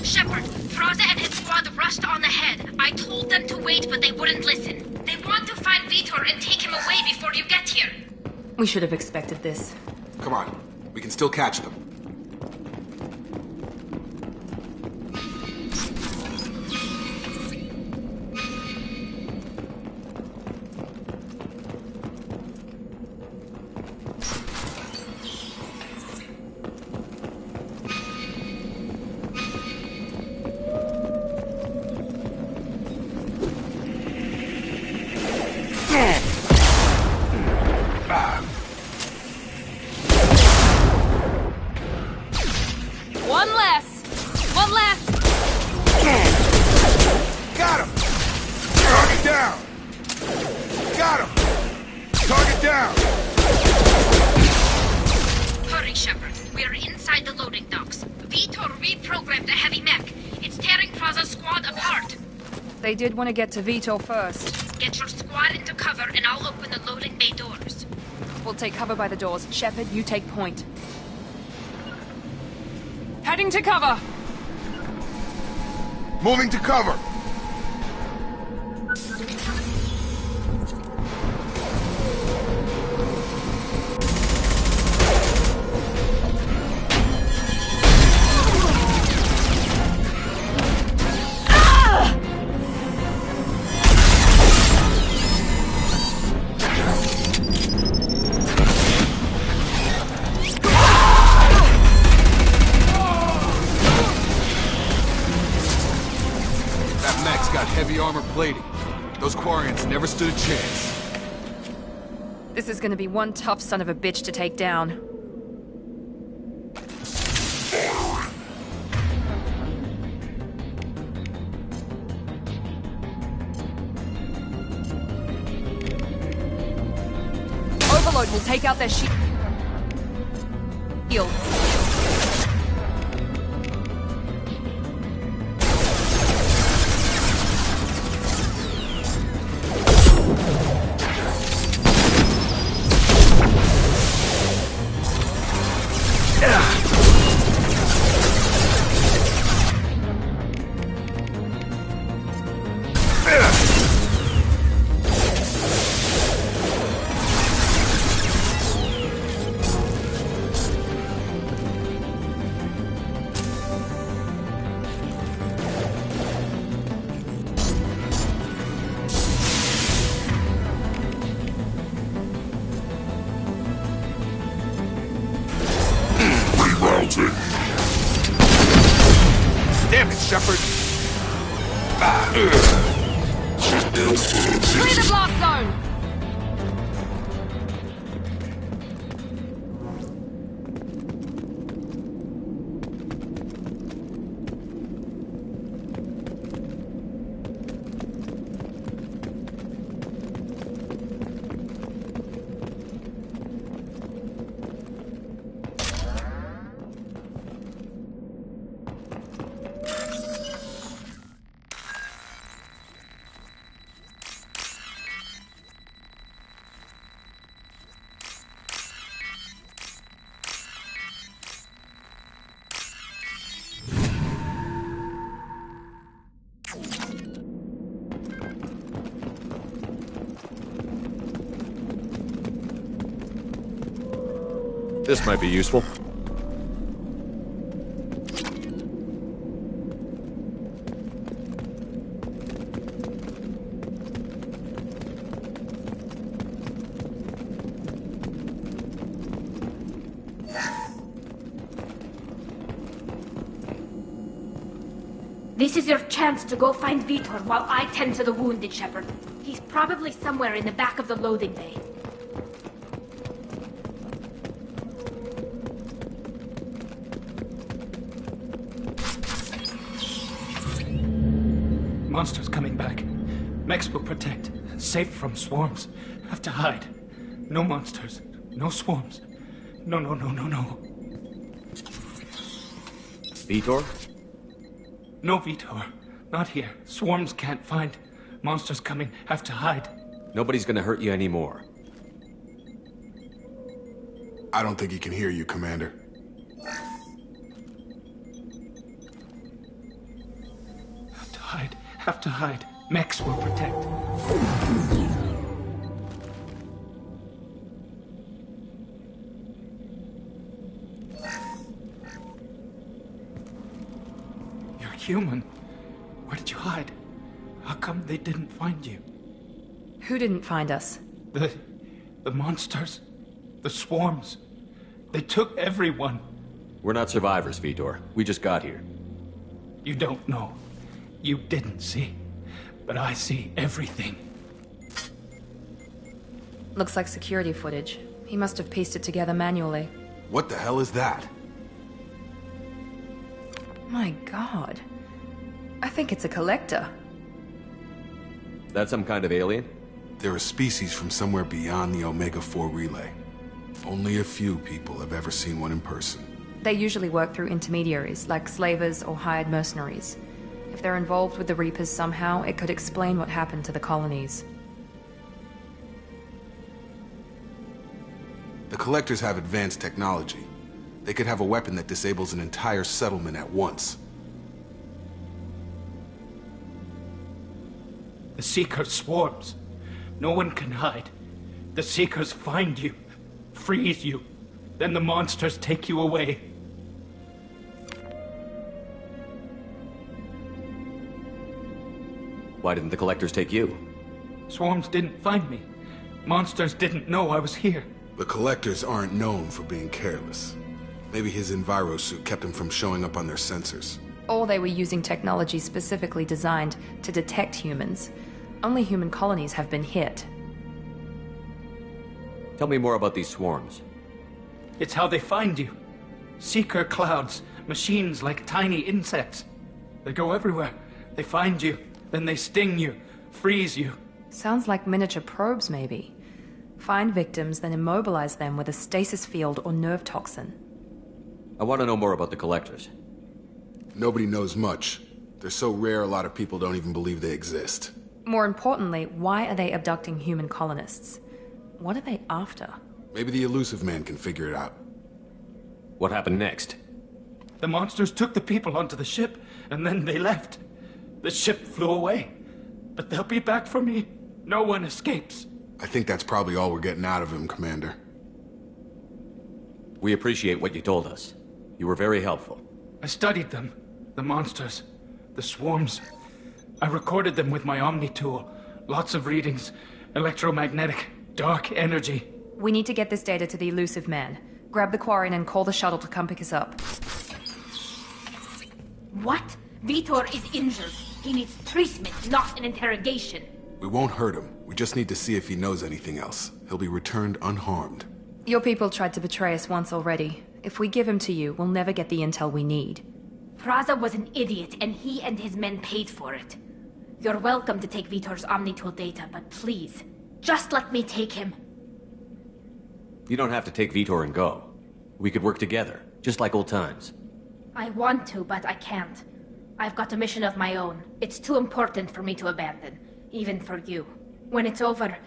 S16: Shepard, Thraza and his squad rushed on ahead. I told them to wait, but they wouldn't listen. They want to find Vitor and take him away before you get here.
S1: We should have expected this.
S12: Come on. We can still catch them.
S1: One less! One less!
S12: Got him! Target down! Got him! Target down!
S16: Hurry, Shepard. We are inside the loading docks. Vitor reprogrammed the heavy mech. It's tearing Thraza's squad apart.
S1: They did want to get to Vitor first.
S16: Get your squad into cover and I'll open the loading bay doors.
S1: We'll take cover by the doors. Shepard, you take point. Heading to cover!
S12: Moving to cover! Heavy armor plating. Those Quarians never stood a chance.
S1: This is gonna be one tough son of a bitch to take down. Overload will take out their shields.
S12: Damn it, Shepard!
S1: Clear the blast zone!
S10: This might be useful.
S16: This is your chance to go find Vitor while I tend to the wounded, Shepard. He's probably somewhere in the back of the loading bay.
S17: Monsters coming back. Mechs will protect. Safe from swarms. Have to hide. No monsters. No swarms. No.
S10: Vitor?
S17: No Vitor. Not here. Swarms can't find. Monsters coming. Have to hide.
S10: Nobody's gonna hurt you anymore.
S12: I don't think he can hear you, Commander.
S17: Have to hide. Mechs will protect. You're human. Where did you hide? How come they didn't find you?
S1: Who didn't find us?
S17: The monsters. The swarms. They took everyone.
S10: We're not survivors, Vitor. We just got here.
S17: You don't know. You didn't see. But I see everything.
S1: Looks like security footage. He must have pieced it together manually.
S12: What the hell is that?
S1: My god. I think it's a collector.
S10: That some kind of alien?
S12: They're a species from somewhere beyond the Omega-4 relay. Only a few people have ever seen one in person.
S1: They usually work through intermediaries, like slavers or hired mercenaries. If they're involved with the Reapers somehow, it could explain what happened to the colonies.
S12: The Collectors have advanced technology. They could have a weapon that disables an entire settlement at once.
S17: The Seekers swarms. No one can hide. The Seekers find you, freeze you, then the monsters take you away.
S10: Why didn't the Collectors take you?
S17: Swarms didn't find me. Monsters didn't know I was here.
S12: The Collectors aren't known for being careless. Maybe his Enviro suit kept him from showing up on their sensors.
S1: Or they were using technology specifically designed to detect humans. Only human colonies have been hit.
S10: Tell me more about these swarms.
S17: It's how they find you. Seeker clouds, machines like tiny insects. They go everywhere. They find you, then they sting you, freeze you.
S1: Sounds like miniature probes, maybe. Find victims, then immobilize them with a stasis field or nerve toxin.
S10: I want to know more about the Collectors.
S12: Nobody knows much. They're so rare a lot of people don't even believe they exist.
S1: More importantly, why are they abducting human colonists? What are they after?
S12: Maybe the Elusive Man can figure it out.
S10: What happened next?
S17: The monsters took the people onto the ship, and then they left. The ship flew away. But they'll be back for me. No one escapes.
S12: I think that's probably all we're getting out of him, Commander.
S10: We appreciate what you told us. You were very helpful.
S17: I studied them. The monsters. The swarms. I recorded them with my Omni tool. Lots of readings. Electromagnetic. Dark energy.
S1: We need to get this data to the Elusive Man. Grab the Quarian and call the shuttle to come pick us up.
S16: What? Vitor is injured. He needs treatment, not an interrogation.
S12: We won't hurt him. We just need to see if he knows anything else. He'll be returned unharmed.
S1: Your people tried to betray us once already. If we give him to you, we'll never get the intel we need.
S16: Praza was an idiot, and he and his men paid for it. You're welcome to take Vitor's Omnitool data, but please, just let me take him.
S10: You don't have to take Vitor and go. We could work together, just like old times.
S16: I want to, but I can't. I've got a mission of my own. It's too important for me to abandon, even for you. When it's over,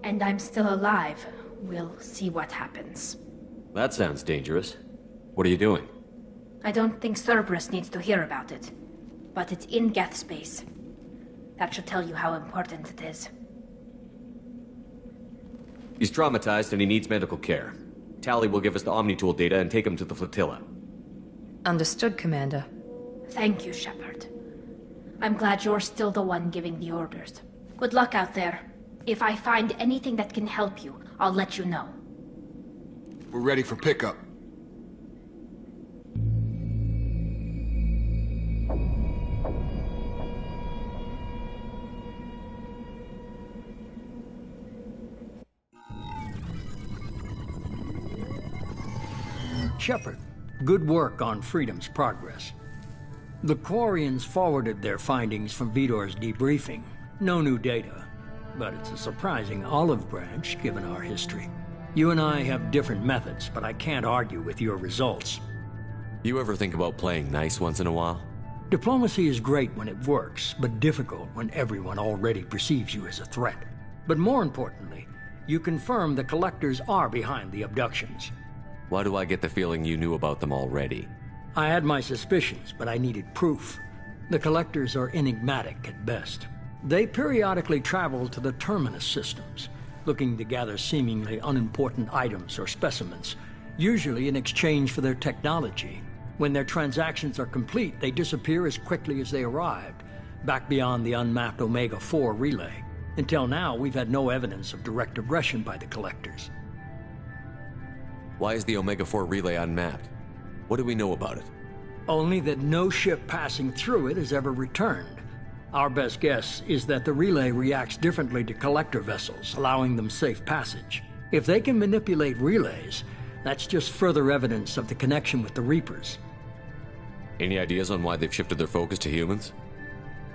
S16: and I'm still alive, we'll see what happens.
S10: That sounds dangerous. What are you doing?
S16: I don't think Cerberus needs to hear about it, but it's in Geth space. That should tell you how important it is.
S10: He's traumatized and he needs medical care. Tali will give us the Omni-Tool data and take them to the flotilla.
S1: Understood, Commander.
S16: Thank you, Shepard. I'm glad you're still the one giving the orders. Good luck out there. If I find anything that can help you, I'll let you know.
S12: We're ready for pickup.
S2: Shepard, good work on Freedom's progress. The Quarians forwarded their findings from Vidor's debriefing. No new data, but it's a surprising olive branch given our history. You and I have different methods, but I can't argue with your results.
S10: You ever think about playing nice once in a while?
S2: Diplomacy is great when it works, but difficult when everyone already perceives you as a threat. But more importantly, you confirm the Collectors are behind the abductions.
S10: Why do I get the feeling you knew about them already?
S2: I had my suspicions, but I needed proof. The Collectors are enigmatic at best. They periodically travel to the Terminus systems, looking to gather seemingly unimportant items or specimens, usually in exchange for their technology. When their transactions are complete, they disappear as quickly as they arrived, back beyond the unmapped Omega-4 relay. Until now, we've had no evidence of direct aggression by the Collectors.
S10: Why is the Omega-4 relay unmapped? What do we know about it?
S2: Only that no ship passing through it has ever returned. Our best guess is that the relay reacts differently to Collector vessels, allowing them safe passage. If they can manipulate relays, that's just further evidence of the connection with the Reapers.
S10: Any ideas on why they've shifted their focus to humans?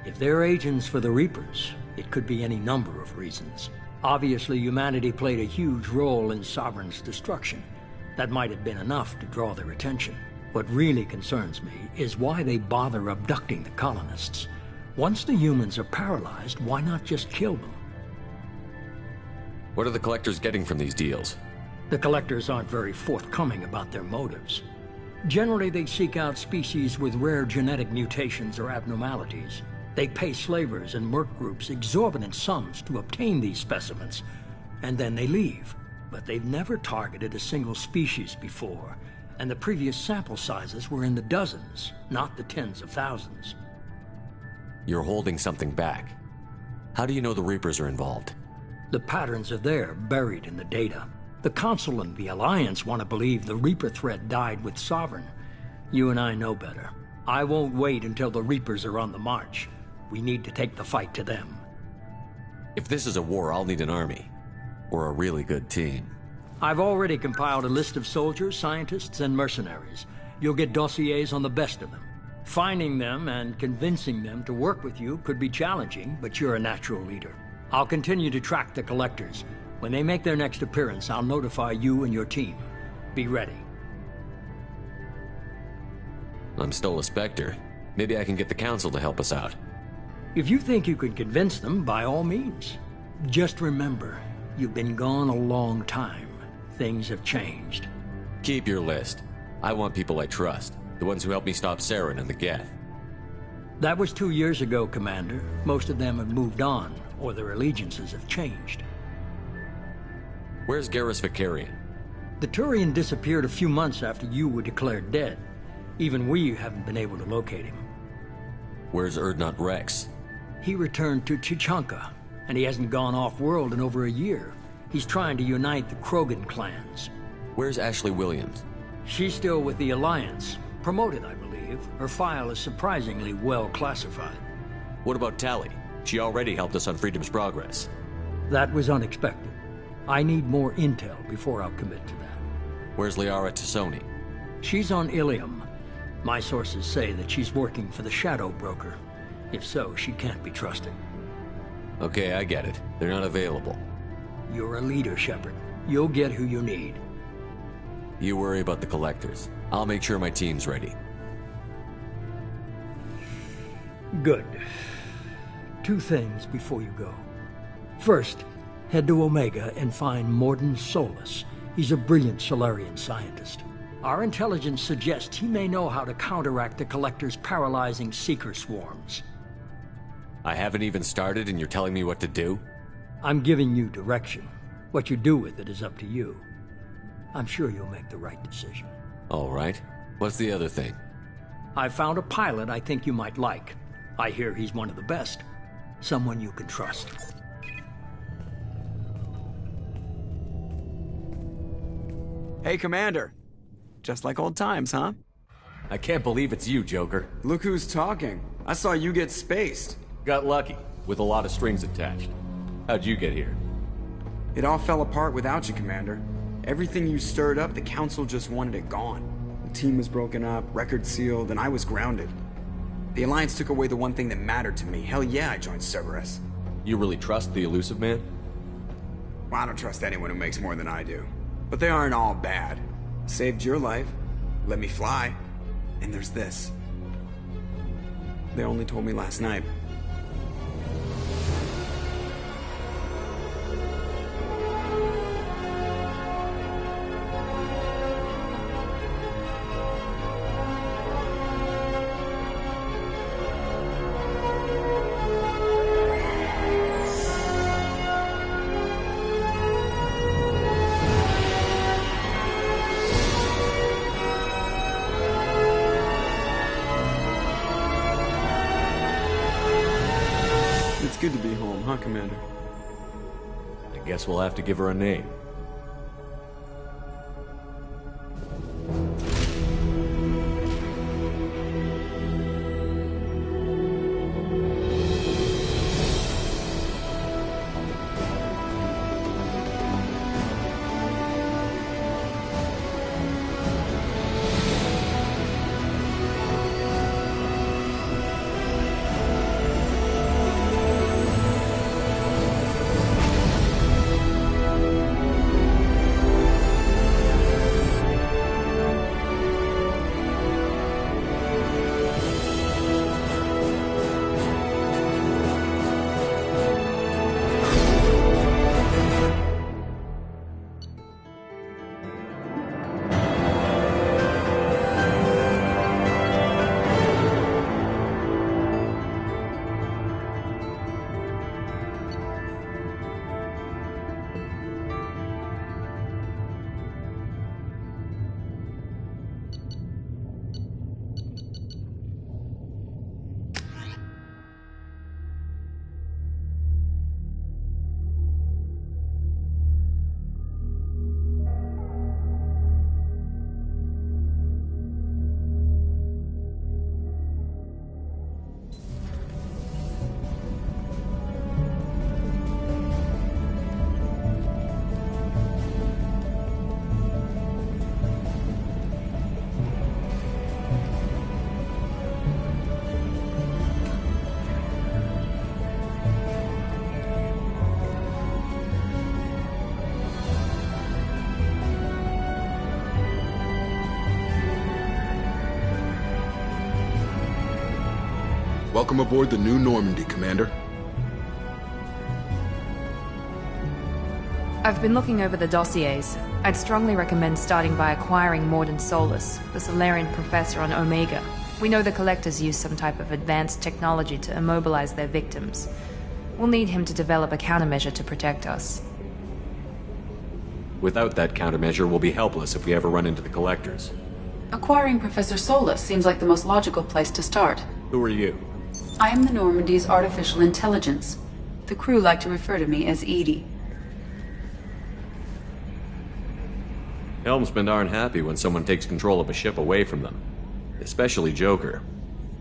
S2: If they're agents for the Reapers, it could be any number of reasons. Obviously, humanity played a huge role in Sovereign's destruction. That might have been enough to draw their attention. What really concerns me is why they bother abducting the colonists. Once the humans are paralyzed, why not just kill them?
S10: What are the Collectors getting from these deals?
S2: The Collectors aren't very forthcoming about their motives. Generally, they seek out species with rare genetic mutations or abnormalities. They pay slavers and merc groups exorbitant sums to obtain these specimens, and then they leave. But they've never targeted a single species before, and the previous sample sizes were in the dozens, not the tens of thousands.
S10: You're holding something back. How do you know the Reapers are involved?
S2: The patterns are there, buried in the data. The Council and the Alliance want to believe the Reaper threat died with Sovereign. You and I know better. I won't wait until the Reapers are on the march. We need to take the fight to them.
S10: If this is a war, I'll need an army. Or a really good team.
S2: I've already compiled a list of soldiers, scientists, and mercenaries. You'll get dossiers on the best of them. Finding them and convincing them to work with you could be challenging, but you're a natural leader. I'll continue to track the Collectors. When they make their next appearance, I'll notify you and your team. Be ready.
S10: I'm still a Spectre. Maybe I can get the Council to help us out.
S2: If you think you can convince them, by all means. Just remember, you've been gone a long time. Things have changed.
S10: Keep your list. I want people I trust. The ones who helped me stop Saren and the Geth.
S2: That was 2 years ago, Commander. Most of them have moved on, or their allegiances have changed.
S10: Where's Garrus Vakarian?
S2: The Turian disappeared a few months after you were declared dead. Even we haven't been able to locate him.
S10: Where's Urdnot Rex?
S2: He returned to Chichanka, and he hasn't gone off-world in over a year. He's trying to unite the Krogan clans.
S10: Where's Ashley Williams?
S2: She's still with the Alliance. Promoted, I believe. Her file is surprisingly well classified.
S10: What about Tali? She already helped us on Freedom's progress.
S2: That was unexpected. I need more intel before I'll commit to that.
S10: Where's Liara Tassoni?
S2: She's on Ilium. My sources say that she's working for the Shadow Broker. If so, she can't be trusted.
S10: Okay, I get it. They're not available.
S2: You're a leader, Shepard. You'll get who you need.
S10: You worry about the Collectors. I'll make sure my team's ready.
S2: Good. 2 things before you go. First, head to Omega and find Mordin Solus. He's a brilliant Solarian scientist. Our intelligence suggests he may know how to counteract the Collector's paralyzing Seeker swarms.
S10: I haven't even started and you're telling me what to do?
S2: I'm giving you direction. What you do with it is up to you. I'm sure you'll make the right decision.
S10: All right. What's the other thing?
S2: I found a pilot I think you might like. I hear he's one of the best. Someone you can trust.
S3: Hey, Commander. Just like old times, huh?
S10: I can't believe it's you, Joker.
S3: Look who's talking. I saw you get spaced.
S10: Got lucky, with a lot of strings attached. How'd you get here?
S3: It all fell apart without you, Commander. Everything you stirred up, the Council just wanted it gone. The team was broken up, record sealed, and I was grounded. The Alliance took away the one thing that mattered to me. Hell yeah, I joined Cerberus.
S10: You really trust the Illusive Man?
S3: Well, I don't trust anyone who makes more than I do. But they aren't all bad. Saved your life, let me fly, and there's this. They only told me last night. Good to be home, huh, Commander?
S10: I guess we'll have to give her a name.
S12: Welcome aboard the new Normandy, Commander.
S1: I've been looking over the dossiers. I'd strongly recommend starting by acquiring Mordin Solus, the Solarian professor on Omega. We know the Collectors use some type of advanced technology to immobilize their victims. We'll need him to develop a countermeasure to protect us.
S10: Without that countermeasure, we'll be helpless if we ever run into the Collectors.
S5: Acquiring Professor Solus seems like the most logical place to start.
S10: Who are you?
S5: I am the Normandy's artificial intelligence. The crew like to refer to me as Edie.
S10: Helmsmen aren't happy when someone takes control of a ship away from them. Especially Joker.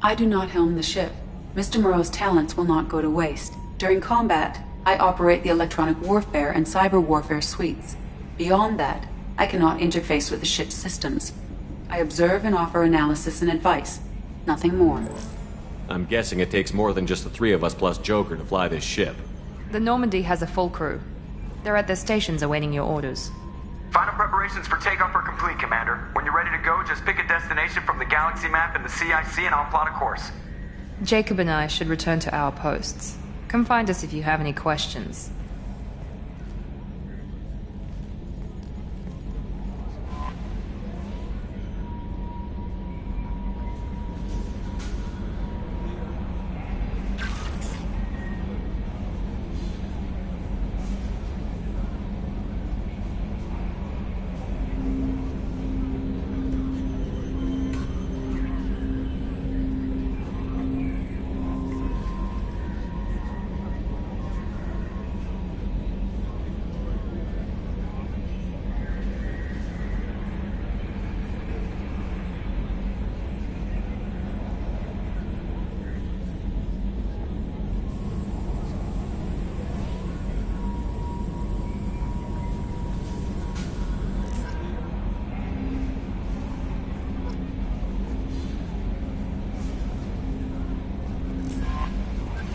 S5: I do not helm the ship. Mr. Moreau's talents will not go to waste. During combat, I operate the electronic warfare and cyber warfare suites. Beyond that, I cannot interface with the ship's systems. I observe and offer analysis and advice. Nothing more.
S10: I'm guessing it takes more than just the three of us plus Joker to fly this ship.
S1: The Normandy has a full crew. They're at their stations awaiting your orders.
S7: Final preparations for takeoff are complete, Commander. When you're ready to go, just pick a destination from the galaxy map in the CIC and I'll plot a course.
S1: Jacob and I should return to our posts. Come find us if you have any questions.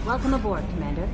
S13: Welcome aboard, Commander.